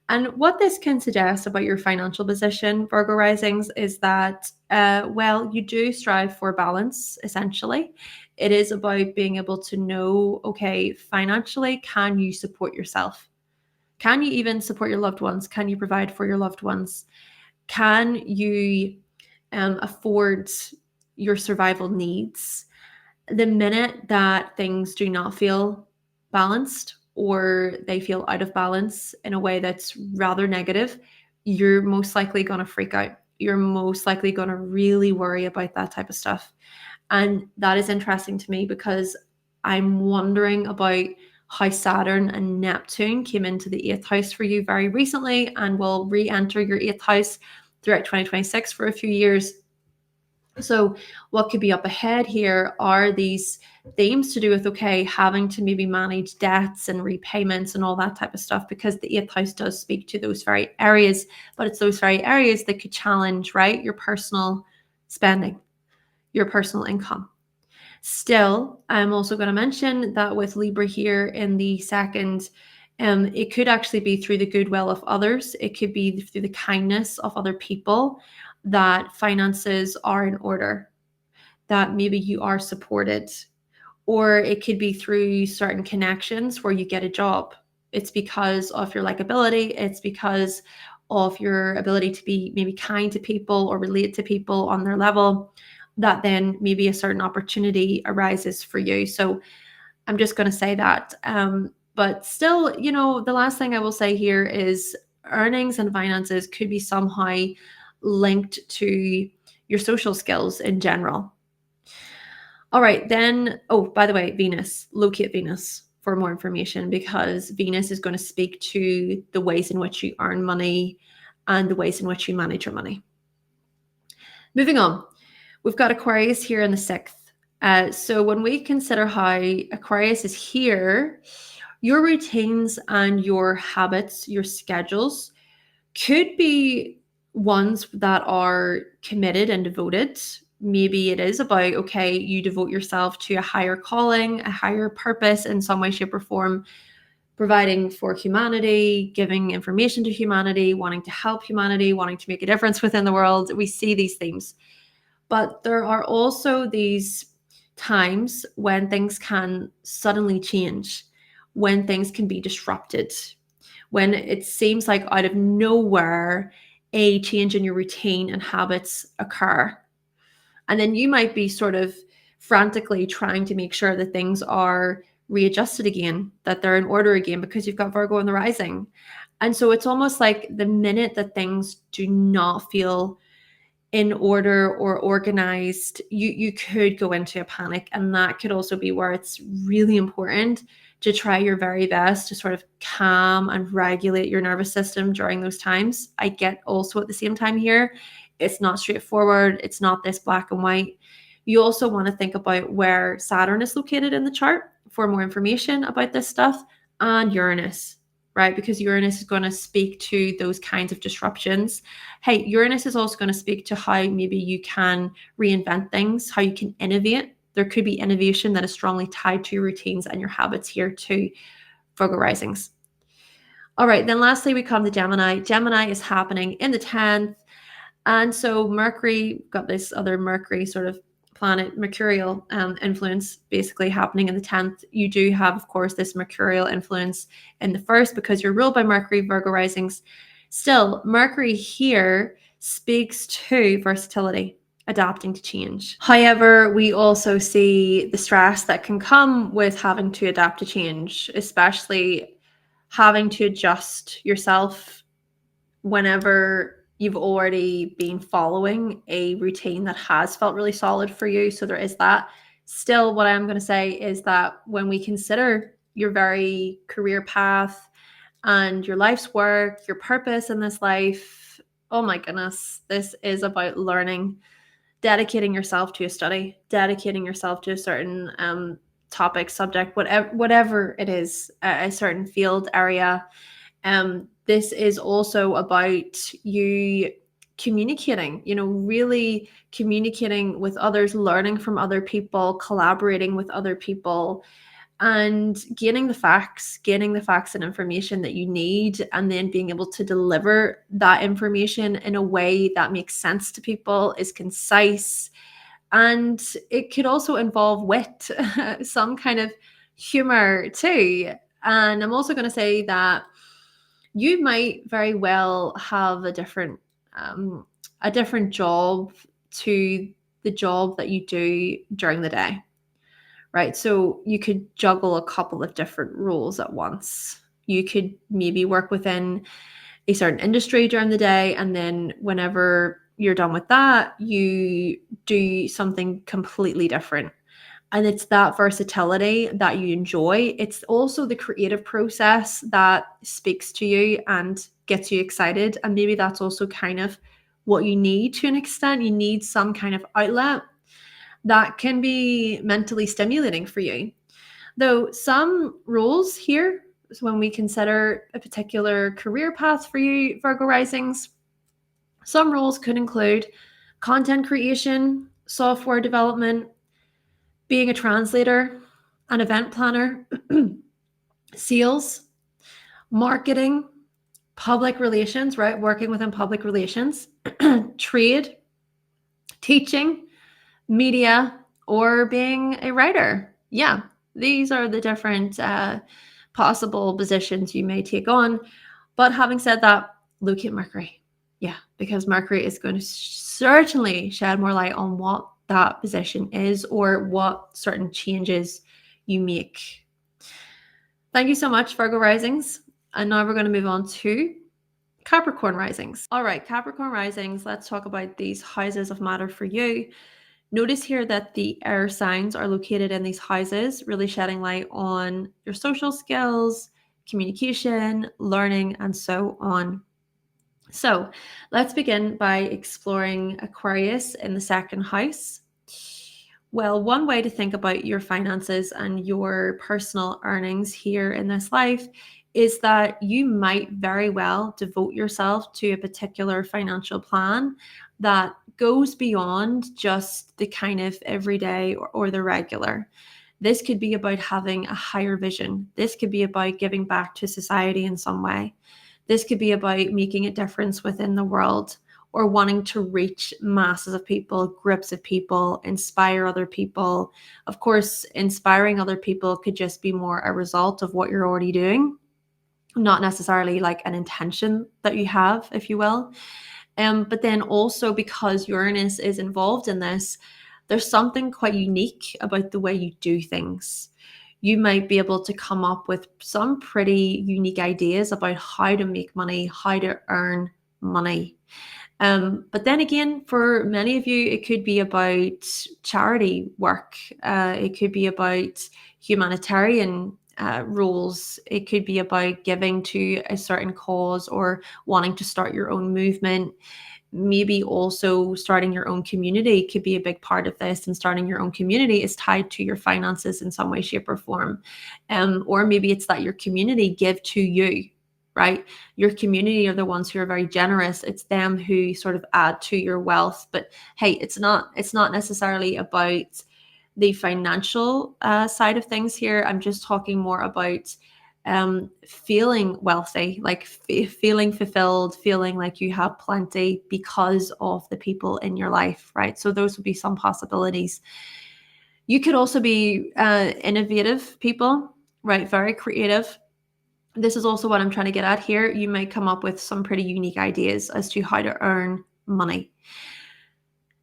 And what this can suggest about your financial position, Virgo risings, is that, you do strive for balance, essentially. It is about being able to know, okay, financially, can you support yourself? Can you even support your loved ones? Can you provide for your loved ones? Can you afford your survival needs? The minute that things do not feel balanced or they feel out of balance in a way that's rather negative, you're most likely going to freak out. You're most likely going to really worry about that type of stuff. And that is interesting to me because I'm wondering about how Saturn and Neptune came into the 8th house for you very recently and will re-enter your 8th house throughout 2026 for a few years. So what could be up ahead here are these themes to do with, okay, having to maybe manage debts and repayments and all that type of stuff, because the 8th house does speak to those very areas, but it's those very areas that could challenge, right, your personal spending, your personal income. Still, I'm also going to mention that with Libra here in the second, it could actually be through the goodwill of others. It could be through the kindness of other people that finances are in order, that maybe you are supported, or it could be through certain connections where you get a job. It's because of your likability. It's because of your ability to be maybe kind to people or relate to people on their level, that then maybe a certain opportunity arises for you. So I'm just going to say that. But still, the last thing I will say here is earnings and finances could be somehow linked to your social skills in general. All right, then, oh, by the way, Venus, locate Venus for more information, because Venus is going to speak to the ways in which you earn money and the ways in which you manage your money. Moving on, we've got Aquarius here in the 6th. So when we consider how Aquarius is here, your routines and your habits, your schedules could be ones that are committed and devoted. Maybe it is about, okay, you devote yourself to a higher calling, a higher purpose in some way, shape, or form, providing for humanity, giving information to humanity, wanting to help humanity, wanting to make a difference within the world. We see these themes. But there are also these times when things can suddenly change, when things can be disrupted, when it seems like out of nowhere, a change in your routine and habits occur. And then you might be sort of frantically trying to make sure that things are readjusted again, that they're in order again, because you've got Virgo in the rising. And so it's almost like the minute that things do not feel in order or organized, you could go into a panic. And that could also be where it's really important to try your very best to sort of calm and regulate your nervous system during those times. I get also at the same time here, it's not straightforward. It's not this black and white. You also want to think about where Saturn is located in the chart for more information about this stuff, and Uranus, right? Because Uranus is going to speak to those kinds of disruptions. Hey, Uranus is also going to speak to how maybe you can reinvent things, how you can innovate. There could be innovation that is strongly tied to your routines and your habits here too, Virgo risings. All right, then lastly, we come to Gemini. Gemini is happening in the 10th. And so Mercury, got this other Mercury sort of planet, mercurial influence basically happening in the 10th. You do have, of course, this mercurial influence in the 1st because you're ruled by Mercury, Virgo risings. Still, Mercury here speaks to versatility, adapting to change. However, we also see the stress that can come with having to adapt to change, especially having to adjust yourself whenever you've already been following a routine that has felt really solid for you. So there is that. Still, what I'm going to say is that when we consider your very career path and your life's work, your purpose in this life, oh my goodness, this is about learning, dedicating yourself to a study, dedicating yourself to a certain topic, subject, whatever it is, a certain field area. This is also about you communicating, really communicating with others, learning from other people, collaborating with other people, and gaining the facts and information that you need, and then being able to deliver that information in a way that makes sense to people, is concise, and it could also involve wit, some kind of humor too. And I'm also going to say that you might very well have a different job to the job that you do during the day, right? So you could juggle a couple of different roles at once. You could maybe work within a certain industry during the day, and then whenever you're done with that, you do something completely different. And it's that versatility that you enjoy. It's also the creative process that speaks to you and gets you excited. And maybe that's also kind of what you need to an extent. You need some kind of outlet that can be mentally stimulating for you. Though some rules here, when we consider a particular career path for you, Virgo risings, some roles could include content creation, software development, being a translator, an event planner, sales, marketing, public relations, right? Working within public relations, trade, teaching, media, or being a writer. Yeah, these are the different possible positions you may take on. But having said that, look at Mercury. Yeah, because Mercury is going to certainly shed more light on what that position is or what certain changes you make. Thank you so much, Virgo risings. And now we're going to move on to Capricorn Risings. All right, Capricorn Risings, let's talk about these houses of matter for you. Notice here that the air signs are located in these houses, really shedding light on your social skills, communication, learning, and so on. So let's begin by exploring Aquarius in the second house. Well, one way to think about your finances and your personal earnings here in this life is that you might very well devote yourself to a particular financial plan that goes beyond just the kind of everyday or the regular. This could be about having a higher vision. This could be about giving back to society in some way. This could be about making a difference within the world or wanting to reach masses of people, groups of people, inspire other people. Of course, inspiring other people could just be more a result of what you're already doing, not necessarily like an intention that you have, if you will. But then also because Uranus is involved in this, there's something quite unique about the way you do things. You might be able to come up with some pretty unique ideas about how to make money, how to earn money. But then again, for many of you, it could be about charity work. It could be about humanitarian roles. It could be about giving to a certain cause or wanting to start your own movement. Maybe also starting your own community could be a big part of this, and starting your own community is tied to your finances in some way, shape, or form. Or maybe it's that your community give to you, right? Your community are the ones who are very generous. It's them who sort of add to your wealth. But hey, it's not necessarily about the financial side of things here. I'm just talking more about feeling wealthy, like feeling fulfilled, feeling like you have plenty because of the people in your life, right? So those would be some possibilities. You could also be innovative people, right? Very creative. This is also what I'm trying to get at here. You might come up with some pretty unique ideas as to how to earn money.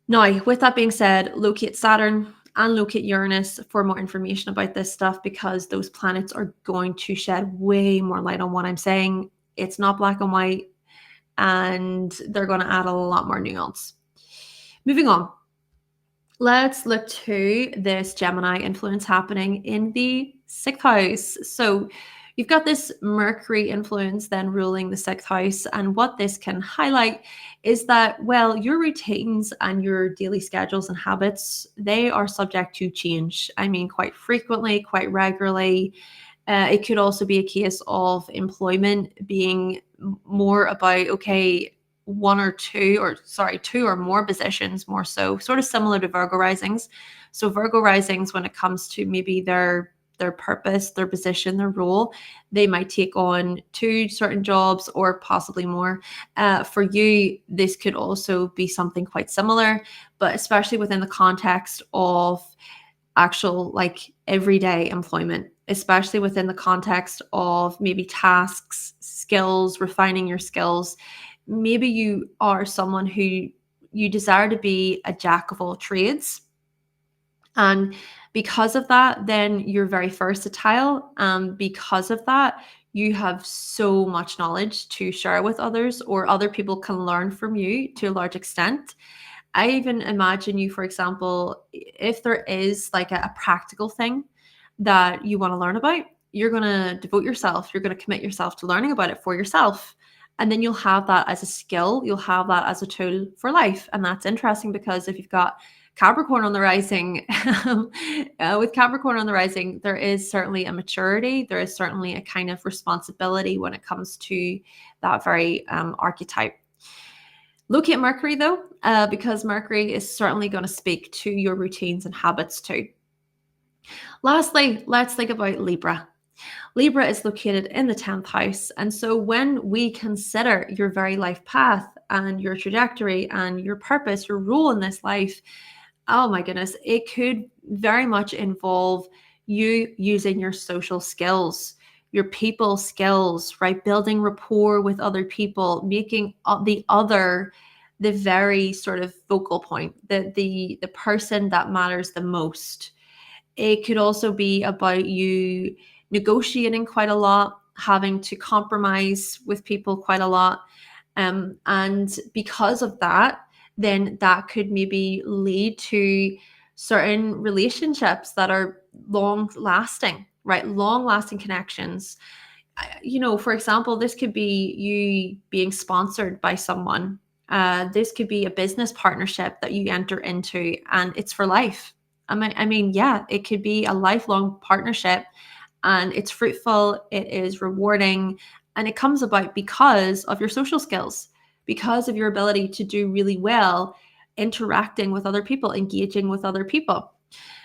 Now, with that being said, locate Saturn and locate Uranus for more information about this stuff, because those planets are going to shed way more light on what I'm saying. It's not black and white, and they're going to add a lot more nuance. Moving on. Let's look to this Gemini influence happening in the sixth house. So you've got this Mercury influence then ruling the sixth house. And what this can highlight is that, well, your routines and your daily schedules and habits, they are subject to change. I mean, quite frequently, quite regularly. It could also be a case of employment being more about, okay, two or more positions, more so, sort of similar to Virgo risings. So Virgo risings, when it comes to maybe their purpose, their position, their role, they might take on 2 certain jobs or possibly more. For you, this could also be something quite similar, but especially within the context of actual like everyday employment, especially within the context of maybe tasks, skills, refining your skills. Maybe you are someone who you desire to be a jack of all trades. And because of that, then you're very versatile. Because of that, you have so much knowledge to share with others, or other people can learn from you to a large extent. I even imagine you, for example, if there is like a practical thing that you want to learn about, you're going to devote yourself, you're going to commit yourself to learning about it for yourself. And then you'll have that as a skill, you'll have that as a tool for life. And that's interesting because if you've got Capricorn on the rising, with Capricorn on the rising, there is certainly a maturity, there is certainly a kind of responsibility when it comes to that very archetype. Locate Mercury though, because Mercury is certainly going to speak to your routines and habits too. Lastly, let's think about Libra. Libra is located in the 10th house. And so when we consider your very life path and your trajectory and your purpose, your role in this life, oh my goodness, it could very much involve you using your social skills, your people skills, right? Building rapport with other people, making the other the very sort of focal point, the person that matters the most. It could also be about you negotiating quite a lot, having to compromise with people quite a lot. And because of that, then that could maybe lead to certain relationships that are long lasting, right? Long lasting connections. For example, this could be you being sponsored by someone. This could be a business partnership that you enter into, and it's for life. Yeah, it could be a lifelong partnership, and it's fruitful, it is rewarding, and it comes about because of your social skills, because of your ability to do really well interacting with other people, engaging with other people.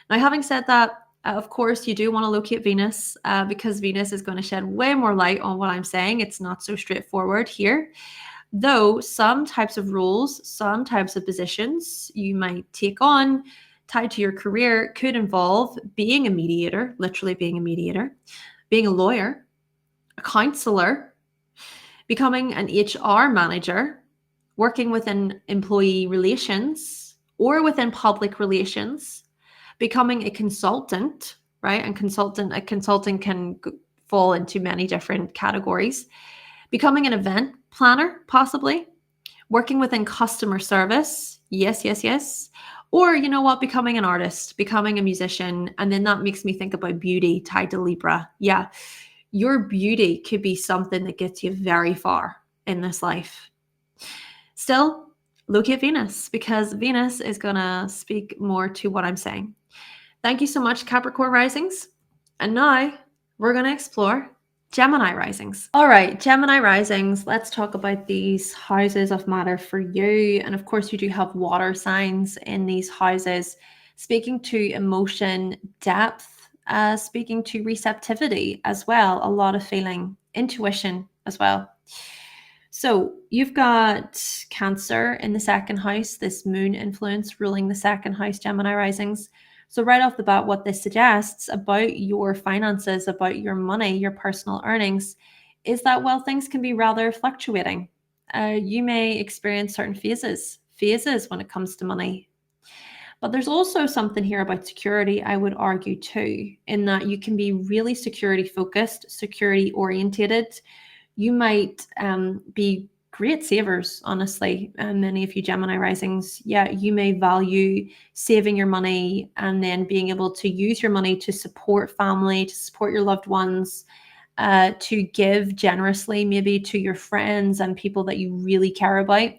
Now, having said that, of course, you do want to locate Venus because Venus is going to shed way more light on what I'm saying. It's not so straightforward here. Though some types of roles, some types of positions you might take on tied to your career could involve being a mediator, literally being a mediator, being a lawyer, a counselor, becoming an HR manager, working within employee relations or within public relations, becoming a consultant, right? And a consultant can fall into many different categories. Becoming an event planner, possibly. Working within customer service. Yes, yes, yes. Or, you know what, becoming an artist, becoming a musician. And then that makes me think about beauty tied to Libra. Yeah, your beauty could be something that gets you very far in this life. Still, look at Venus because Venus is going to speak more to what I'm saying. Thank you so much, Capricorn Risings. And now we're going to explore Gemini Risings. All right, Gemini Risings, let's talk about these houses of matter for you. And of course, you do have water signs in these houses, speaking to emotion, depth, speaking to receptivity as well, a lot of feeling, intuition as well. So you've got Cancer in the second house, this moon influence ruling the second house, Gemini Risings. So right off the bat, what this suggests about your finances, about your money, your personal earnings, is that, well, things can be rather fluctuating. You may experience certain phases when it comes to money. But there's also something here about security, I would argue too, in that you can be really security focused, security orientated. You might be great savers, honestly. Many of you Gemini risings, yeah, you may value saving your money and then being able to use your money to support family, to support your loved ones, to give generously, maybe to your friends and people that you really care about,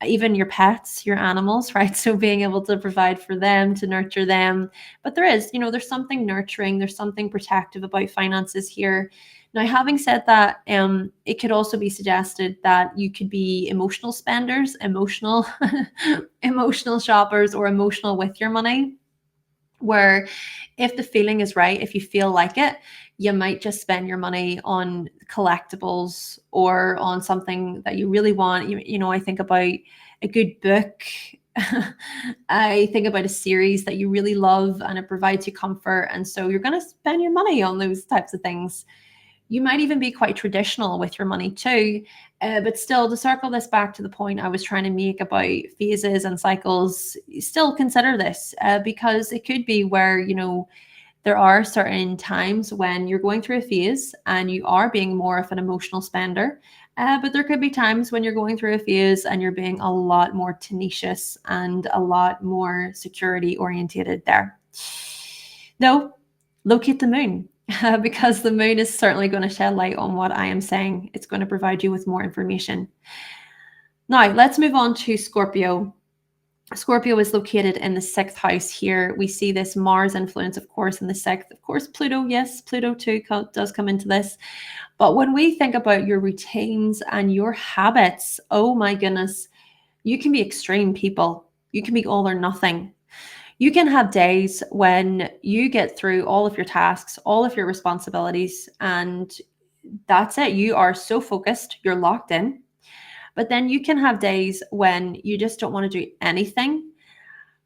even your pets, your animals, right? So being able to provide for them, to nurture them. But there's something nurturing, there's something protective about finances here. Now, having said that, it could also be suggested that you could be emotional spenders, emotional, emotional shoppers, or emotional with your money, where if the feeling is right, if you feel like it, you might just spend your money on collectibles or on something that you really want. I think about a good book. I think about a series that you really love and it provides you comfort. And so you're going to spend your money on those types of things. You might even be quite traditional with your money too. But still, to circle this back to the point I was trying to make about phases and cycles, still consider this because it could be where, there are certain times when you're going through a phase and you are being more of an emotional spender. But there could be times when you're going through a phase and you're being a lot more tenacious and a lot more security orientated there. Though, locate the moon. Because the moon is certainly going to shed light on what I am saying. It's going to provide you with more information. Now, let's move on to Scorpio. Scorpio is located in the 6th house here. We see this Mars influence, of course, in the 6th. Of course, Pluto, yes, Pluto too does come into this. But when we think about your routines and your habits, oh my goodness, you can be extreme people. You can be all or nothing. You can have days when you get through all of your tasks, all of your responsibilities, and that's it. You are so focused, you're locked in. But then you can have days when you just don't want to do anything.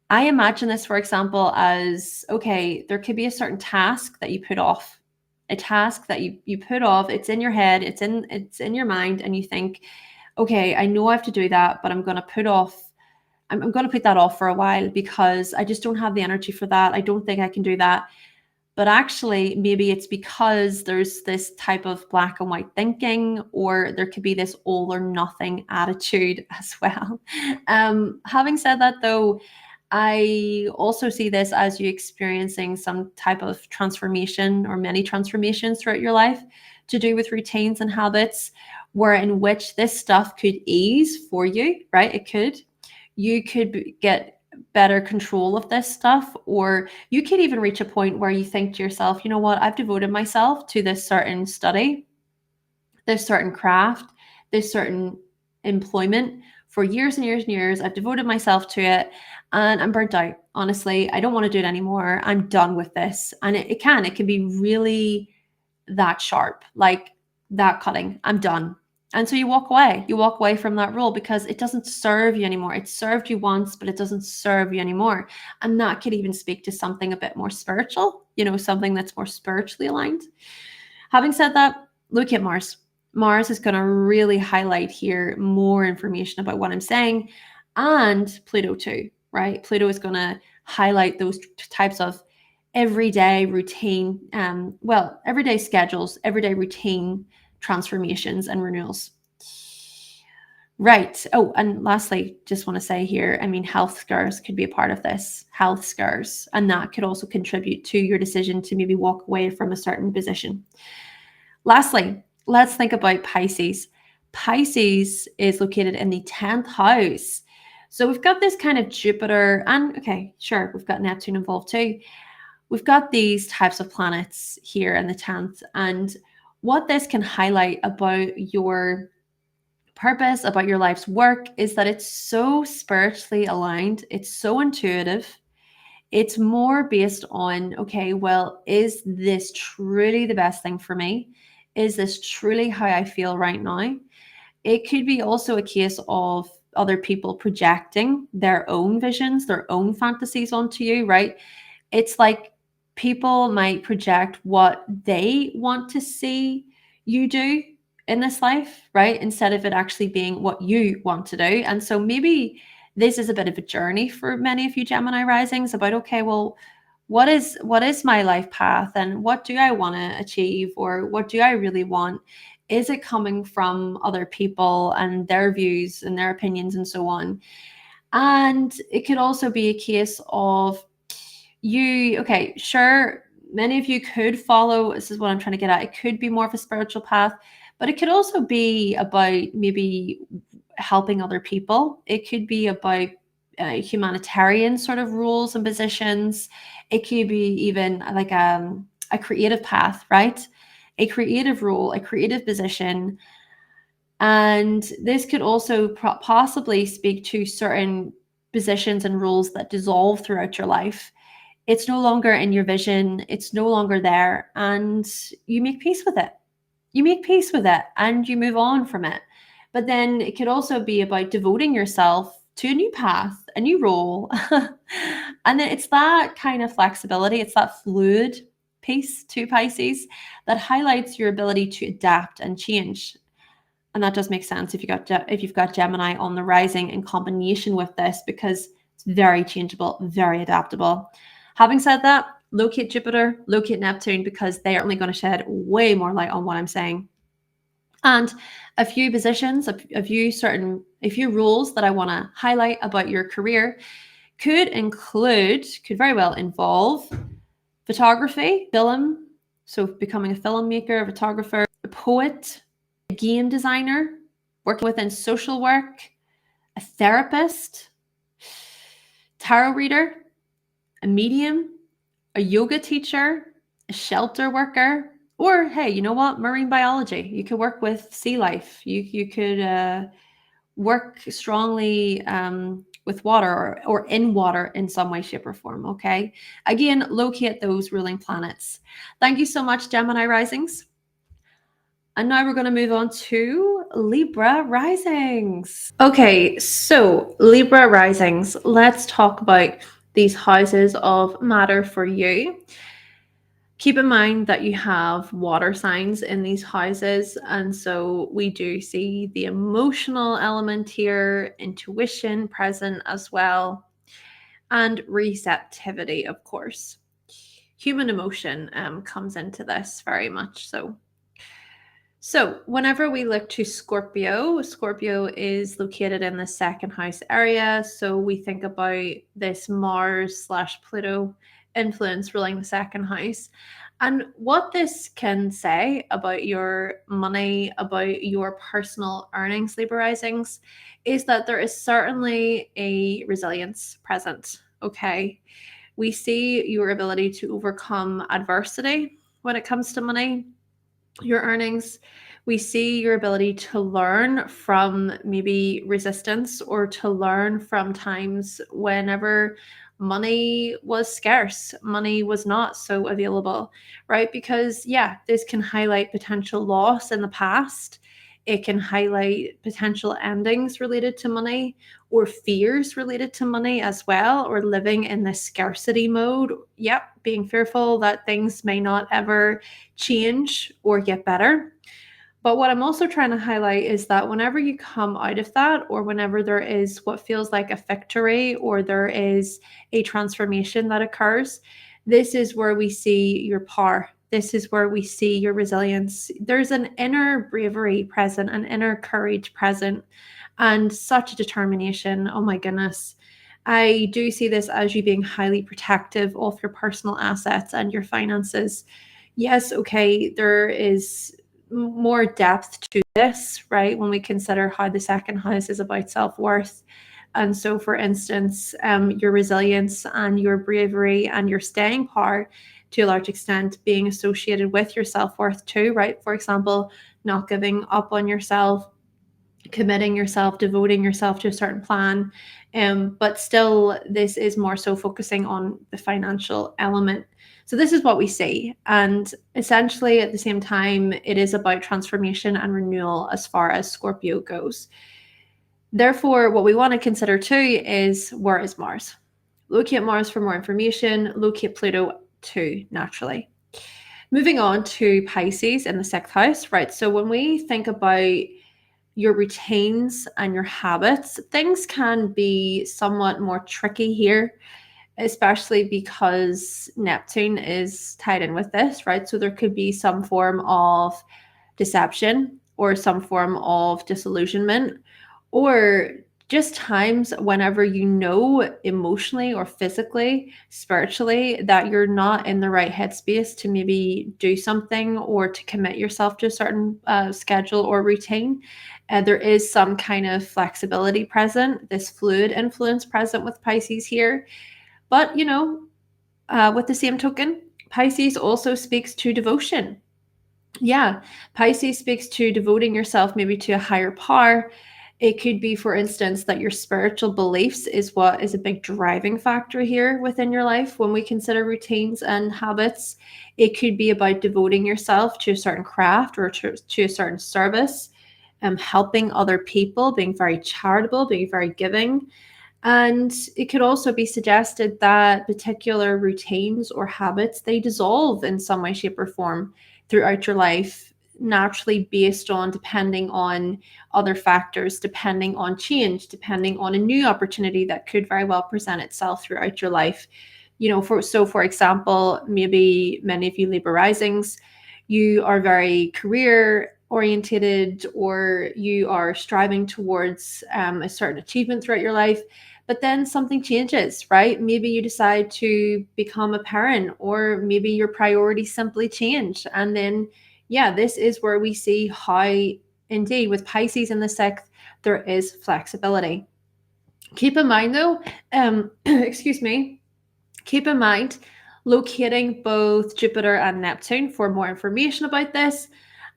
I imagine this, for example, as, okay, there could be a certain task that you put off, a task that you put off. It's in your head, it's in your mind, and you think, okay, I know I have to do that, but I'm going to put that off for a while because I just don't have the energy for that. I don't think I can do that. but actually maybe it's because there's this type of black and white thinking, or there could be this all or nothing attitude as well. Having said that, though, I also see this as you experiencing some type of transformation or many transformations throughout your life to do with routines and habits, where in which this stuff could ease for you, right? It could. You could get better control of this stuff, or you could even reach a point where you think to yourself, you know what, I've devoted myself to this certain study, this certain craft, this certain employment for years and years and years. I've devoted myself to it and I'm burnt out. Honestly, I don't want to do it anymore. I'm done with this. And it can be really that sharp, like that cutting. I'm done. And so you walk away. You walk away from that role because it doesn't serve you anymore. It served you once, but it doesn't serve you anymore. And that could even speak to something a bit more spiritual, something that's more spiritually aligned. Having said that, look at Mars. Mars is going to really highlight here more information about what I'm saying, and Pluto too, right? Pluto is going to highlight those types of everyday routine, everyday schedules, everyday routine transformations and renewals. Right. Oh, and lastly, just want to say here, health scars could be a part of this, health scars, and that could also contribute to your decision to maybe walk away from a certain position. Lastly, let's think about Pisces. Pisces is located in the 10th house. So we've got this kind of Jupiter, and okay, sure, we've got Neptune involved too. We've got these types of planets here in the 10th. And what this can highlight about your purpose, about your life's work, is that it's so spiritually aligned. It's so intuitive. It's more based on, okay, well, is this truly the best thing for me? Is this truly how I feel right now? It could be also a case of other people projecting their own visions, their own fantasies onto you, right? It's like people might project what they want to see you do in this life, right? Instead of it actually being what you want to do. And so maybe this is a bit of a journey for many of you Gemini risings about, okay, well, what is my life path, and what do I want to achieve, or what do I really want? Is it coming from other people and their views and their opinions and so on? And it could also be a case of okay, sure, many of you could follow, this is what I'm trying to get at, it could be more of a spiritual path, but it could also be about maybe helping other people. It could be about humanitarian sort of roles and positions. It could be even like a creative path, right? A creative role, a creative position. And this could also possibly speak to certain positions and roles that dissolve throughout your life. It's no longer in your vision, it's no longer there, and you make peace with it. You make peace with it and you move on from it. But then it could also be about devoting yourself to a new path, a new role. And then it's that kind of flexibility, it's that fluid piece to Pisces that highlights your ability to adapt and change. And that does make sense if you've got Gemini on the rising in combination with this, because it's very changeable, very adaptable. Having said that, locate Jupiter, locate Neptune, because they are only going to shed way more light on what I'm saying. And a few positions, a few roles that I want to highlight about your career could very well involve photography, film, so becoming a filmmaker, a photographer, a poet, a game designer, working within social work, a therapist, tarot reader, a medium, a yoga teacher, a shelter worker, or hey, you know what? Marine biology. You could work with sea life. You could work strongly with water or in water in some way, shape, or form. Okay. Again, locate those ruling planets. Thank you so much, Gemini risings. And now we're going to move on to Libra risings. Okay, so Libra risings, let's talk about these houses of matter for you. Keep in mind that you have water signs in these houses, and so we do see the emotional element here, intuition present as well, and receptivity, of course. human emotion comes into this very much so. So whenever we look to Scorpio, Scorpio is located in the second house area. So we think about this Mars/Pluto influence ruling the second house. And what this can say about your money, about your personal earnings, Libra Risings, is that there is certainly a resilience present. Okay. We see your ability to overcome adversity when it comes to money, your earnings. We see your ability to learn from maybe resistance or to learn from times whenever money was scarce, money was not so available, right? Because, yeah, this can highlight potential loss in the past. It can highlight potential endings related to money or fears related to money as well, or living in this scarcity mode. Yep, being fearful that things may not ever change or get better. But what I'm also trying to highlight is that whenever you come out of that, or whenever there is what feels like a victory, or there is a transformation that occurs, this is where we see your power. This is where we see your resilience. There's an inner bravery present, an inner courage present, and such a determination. Oh my goodness. I do see this as you being highly protective of your personal assets and your finances. Yes, okay, there is more depth to this, right? When we consider how the second house is about self-worth. And so, for instance, your resilience and your bravery and your staying power to a large extent being associated with your self-worth too, right? For example, not giving up on yourself, committing yourself, devoting yourself to a certain plan. But still, this is more so focusing on the financial element. So this is what we see. And essentially, at the same time, it is about transformation and renewal as far as Scorpio goes. Therefore, what we want to consider too is, where is Mars? Locate Mars for more information, locate Pluto too, naturally. Moving on to Pisces in the sixth house, right? So when we think about your routines and your habits, things can be somewhat more tricky here, especially because Neptune is tied in with this, right? So there could be some form of deception or some form of disillusionment, or just times whenever you know emotionally or physically, spiritually, that you're not in the right headspace to maybe do something or to commit yourself to a certain schedule or routine. There is some kind of flexibility present, this fluid influence present with Pisces here. But, with the same token, Pisces also speaks to devotion. Yeah, Pisces speaks to devoting yourself maybe to a higher power. It could be, for instance, that your spiritual beliefs is what is a big driving factor here within your life when we consider routines and habits. It could be about devoting yourself to a certain craft or to a certain service, helping other people, being very charitable, being very giving. And it could also be suggested that particular routines or habits, they dissolve in some way, shape, or form throughout your life, naturally based on depending on other factors, depending on change, depending on a new opportunity that could very well present itself throughout your life. For example, maybe many of you Libra Risings, you are very career orientated, or you are striving towards a certain achievement throughout your life, but then something changes, right? Maybe you decide to become a parent, or maybe your priorities simply change. And then, yeah, this is where we see how, indeed, with Pisces in the sixth, there is flexibility. Keep in mind, though, excuse me, keep in mind locating both Jupiter and Neptune for more information about this.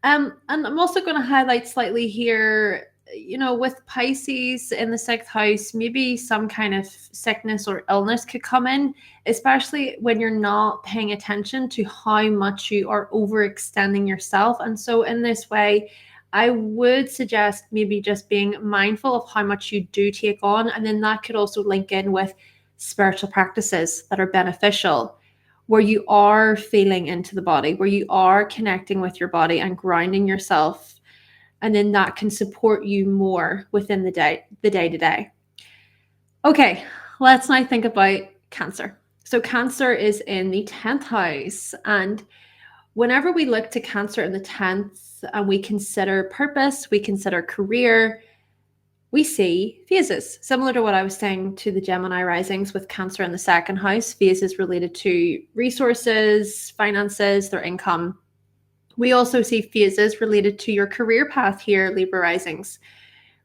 And I'm also going to highlight slightly here, with Pisces in the sixth house, maybe some kind of sickness or illness could come in, especially when you're not paying attention to how much you are overextending yourself. And so in this way, I would suggest maybe just being mindful of how much you do take on. And then that could also link in with spiritual practices that are beneficial, where you are feeling into the body, where you are connecting with your body and grounding yourself. And then that can support you more within the day to day. Okay, let's now think about Cancer. So Cancer is in the 10th house. And whenever we look to Cancer in the 10th and we consider purpose, we consider career, we see phases, similar to what I was saying to the Gemini risings with Cancer in the 2nd house, phases related to resources, finances, their income. We also see phases related to your career path here, Libra risings,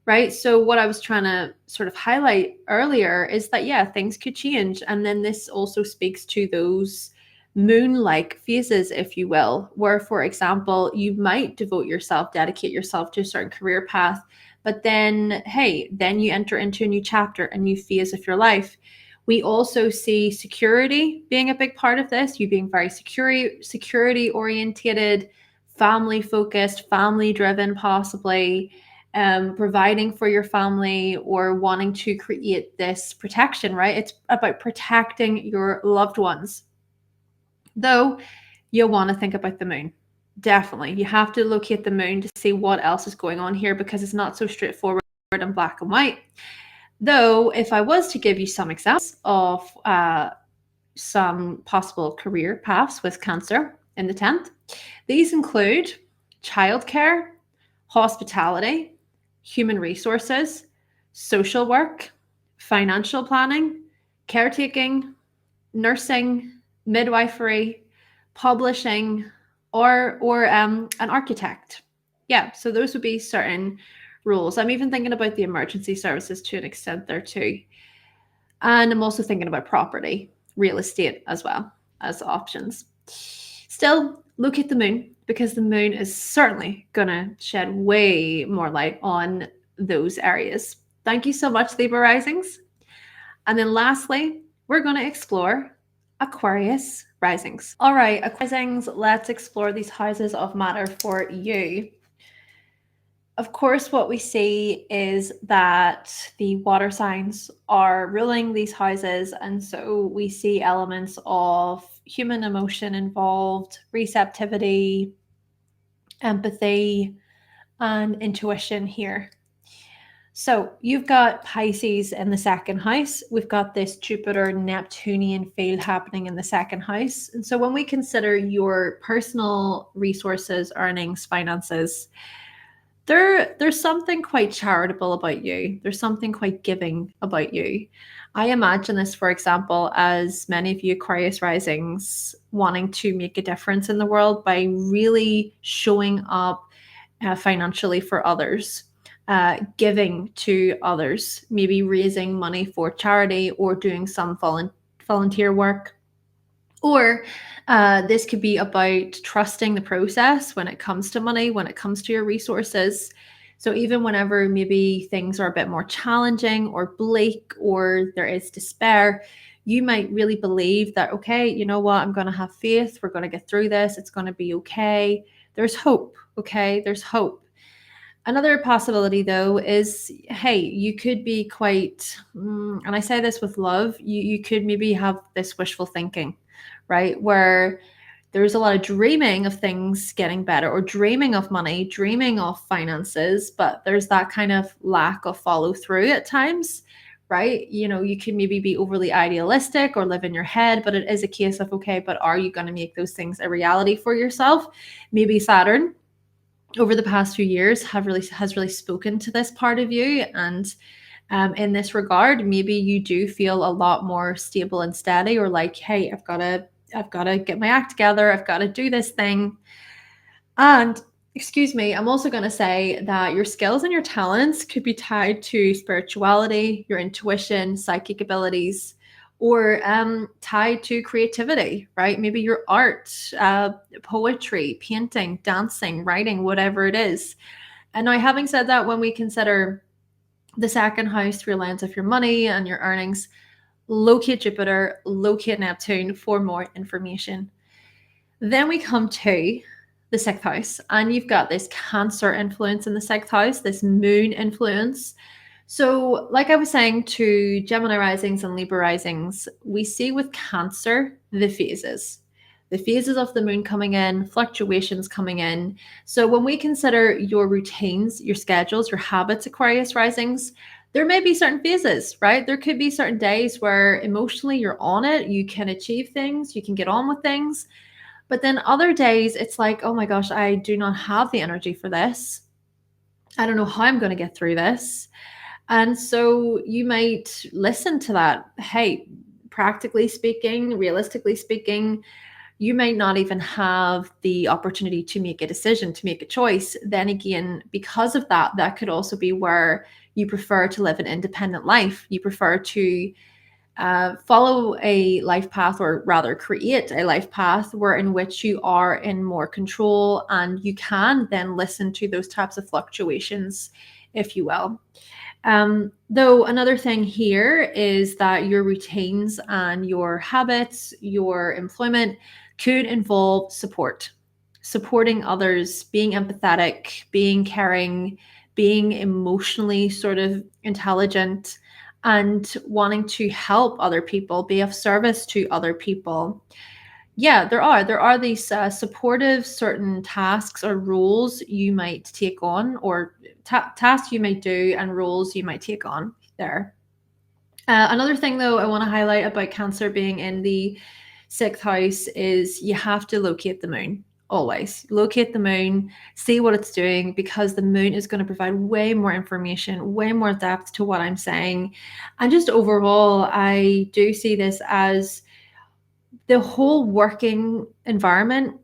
right? So what I was trying to sort of highlight earlier is that, yeah, things could change. And then this also speaks to those moon-like phases, if you will, where, for example, you might dedicate yourself to a certain career path, but then, hey, then you enter into a new chapter, a new phase of your life. We also see security being a big part of this, you being very security orientated, family focused, family driven, possibly providing for your family or wanting to create this protection, right? It's about protecting your loved ones. Though you'll want to think about the moon. Definitely. You have to locate the moon to see what else is going on here because it's not so straightforward and black and white. Though, if I was to give you some examples of some possible career paths with Cancer in the 10th, these include childcare, hospitality, human resources, social work, financial planning, caretaking, nursing, midwifery, publishing, or an architect. Yeah, so those would be certain roles. I'm even thinking about the emergency services to an extent there too. And I'm also thinking about property, real estate as well as options. Still, look at the moon because the moon is certainly going to shed way more light on those areas. Thank you so much, Libra Risings. And then lastly, we're going to explore Aquarius Risings. All right, Aquarius Risings, let's explore these houses of matter for you. Of course, what we see is that the water signs are ruling these houses. And so we see elements of human emotion involved, receptivity, empathy, and intuition here. So you've got Pisces in the 2nd house. We've got this Jupiter Neptunian field happening in the 2nd house. And so when we consider your personal resources, earnings, finances, there's something quite charitable about you. There's something quite giving about you. I imagine this, for example, as many of you Aquarius risings wanting to make a difference in the world by really showing up financially for others, giving to others, maybe raising money for charity or doing some volunteer work. Or this could be about trusting the process when it comes to money, when it comes to your resources. So even whenever maybe things are a bit more challenging or bleak or there is despair, you might really believe that, okay, you know what, I'm going to have faith. We're going to get through this. It's going to be okay. There's hope. Okay, there's hope. Another possibility, though, is, hey, you could be quite, and I say this with love, you could maybe have this wishful thinking, right? Where there's a lot of dreaming of things getting better or dreaming of money, dreaming of finances, but there's that kind of lack of follow through at times, right? You know, you can maybe be overly idealistic or live in your head, but it is a case of, okay, but are you going to make those things a reality for yourself? Maybe Saturn over the past few years has really spoken to this part of you. And in this regard, maybe you do feel a lot more stable and steady, or like, hey, I've got to get my act together. I've got to do this thing. And excuse me, I'm also going to say that your skills and your talents could be tied to spirituality, your intuition, psychic abilities, or tied to creativity, right? Maybe your art, poetry, painting, dancing, writing, whatever it is. And now, having said that, when we consider the 2nd house through a lens of your money and your earnings, locate Jupiter, locate Neptune for more information. Then we come to the 6th house, and you've got this Cancer influence in the 6th house, this moon influence. So like I was saying to Gemini risings and Libra risings, we see with Cancer the phases of the moon coming in, fluctuations coming in. So when we consider your routines, your schedules, your habits, Aquarius risings, There may be certain phases, right? There could be certain days where emotionally you're on it, you can achieve things, you can get on with things. But then other days it's like, oh my gosh, I do not have the energy for this. I don't know how I'm going to get through this. And so you might listen to that. Hey, practically speaking, realistically speaking, you might not even have the opportunity to make a decision, to make a choice. Then again, because of that, that could also be where you prefer to live an independent life. You prefer to follow a life path, or rather create a life path where in which you are in more control, and you can then listen to those types of fluctuations, if you will. Though another thing here is that your routines and your habits, your employment could involve supporting others, being empathetic, being caring, being emotionally sort of intelligent, and wanting to help other people, be of service to other people. Yeah, there are these supportive certain tasks or roles you might take on, or tasks you might do, and roles you might take on there. Another thing, though, I want to highlight about Cancer being in the sixth house is you have to locate the moon. Always locate the moon, see what it's doing, because the moon is going to provide way more information, way more depth to what I'm saying. And just overall, I do see this as the whole working environment,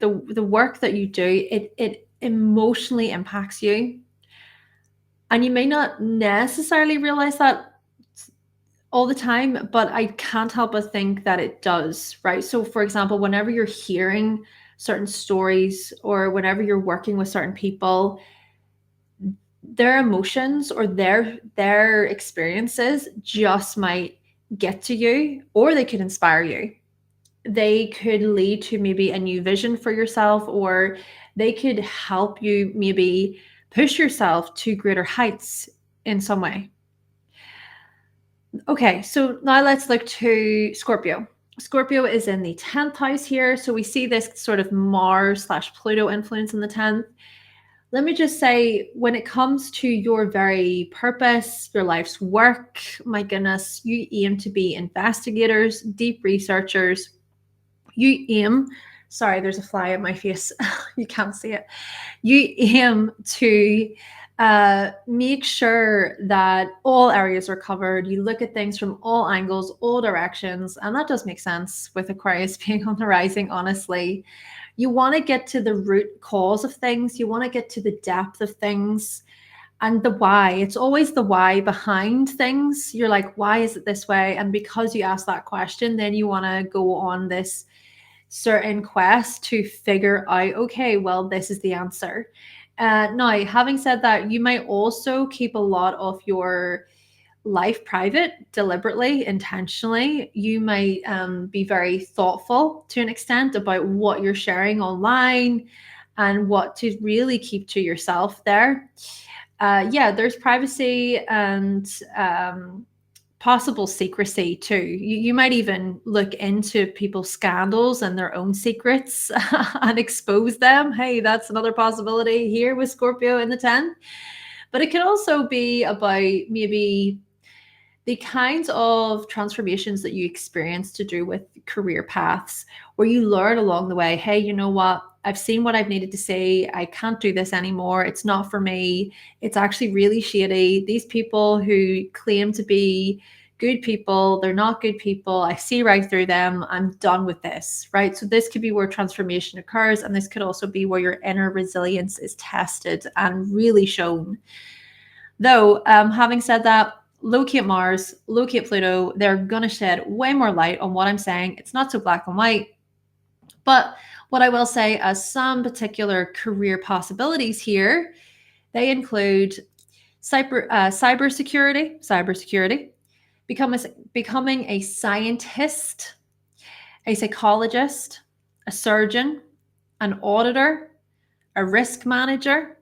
the work that you do, it emotionally impacts you. And you may not necessarily realize that all the time, but I can't help but think that it does, right? So, for example, whenever you're hearing certain stories, or whenever you're working with certain people, their emotions or their experiences just might get to you, or they could inspire you. They could lead to maybe a new vision for yourself, or they could help you maybe push yourself to greater heights in some way. Okay, so now let's look to Scorpio. Scorpio is in the 10th house here. So we see this sort of Mars slash Pluto influence in the 10th. Let me just say, when it comes to your very purpose, your life's work, my goodness, you aim to be investigators, deep researchers. You aim, sorry, there's a fly at my face. You can't see it. You aim to make sure that all areas are covered. You look at things from all angles, all directions. And that does make sense with Aquarius being on the rising, honestly. You want to get to the root cause of things. You want to get to the depth of things and the why. It's always the why behind things. You're like, why is it this way? And because you ask that question, then you want to go on this certain quest to figure out, okay, well, this is the answer. Now, having said that, you might also keep a lot of your life private deliberately, intentionally. You might be very thoughtful to an extent about what you're sharing online and what to really keep to yourself there. Yeah, there's privacy and possible secrecy too. You might even look into people's scandals and their own secrets and expose them. Hey, that's another possibility here with Scorpio in the 10th. But it could also be about maybe the kinds of transformations that you experience to do with career paths, where you learn along the way, hey, you know what? I've seen what I've needed to see. I can't do this anymore. It's not for me. It's actually really shady. These people who claim to be good people, they're not good people. I see right through them. I'm done with this, right? So this could be where transformation occurs. And this could also be where your inner resilience is tested and really shown. Though, having said that, locate Mars, locate Pluto, they're going to shed way more light on what I'm saying. It's not so black and white. But what I will say as some particular career possibilities here, they include cybersecurity, becoming a scientist, a psychologist, a surgeon, an auditor, a risk manager,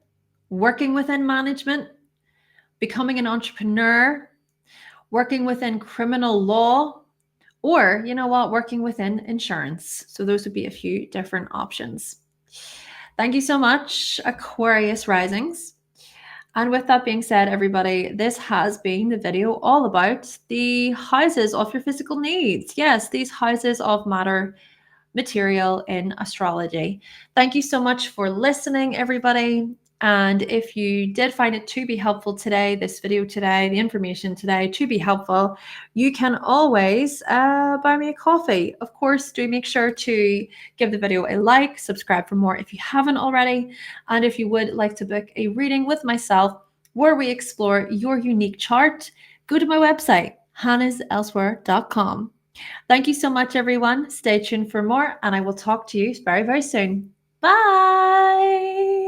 working within management, becoming an entrepreneur, working within criminal law, or, you know what, working within insurance. So those would be a few different options. Thank you so much, Aquarius Risings. And with that being said, everybody, this has been the video all about the houses of your physical needs. Yes, these houses of matter material in astrology. Thank you so much for listening, everybody. And if you did find it to be helpful today, this video today, the information today to be helpful, you can always buy me a coffee. Of course, do make sure to give the video a like, subscribe for more if you haven't already. And if you would like to book a reading with myself where we explore your unique chart, go to my website, hannahselsewhere.com. Thank you so much, everyone. Stay tuned for more, and I will talk to you very, very soon. Bye.